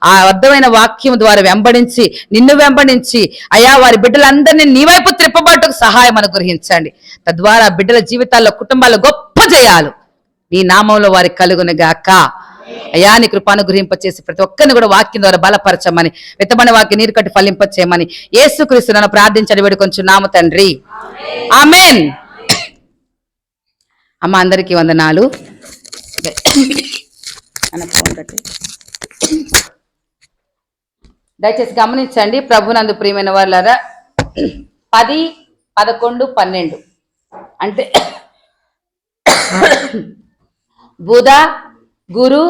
ఆ అర్థమైన వాక్యం ద్వారా వెంబడించి, నిన్ను వెంబడించి అయ్యా వారి బిడ్డలందరినీ నీ వైపు త్రిప్పబట్టుకు సహాయం అనుగ్రహించండి. తద్వారా బిడ్డల జీవితాల్లో, కుటుంబాల్లో గొప్ప జయాలు నీ నామంలో వారికి కలుగును గాక. అయ్యా నీ కృపానుగ్రహింపచేసి ప్రతి ఒక్కరిని కూడా వాక్యం ద్వారా బలపరచమని, విత్తబడిన వాక్యం నీరు కట్టి ఫలింపచేయమని యేసుక్రీస్తు నన్ను ప్రార్థించని వేడుకొంచున్నాము తండ్రి. ఆమేన్. అమ్మ అందరికీ వందనాలు. దయచేసి గమనించండి ప్రభునందు ప్రియమైన వాళ్ళారా. 10, 11, 12 అంటే బుధ, గురు,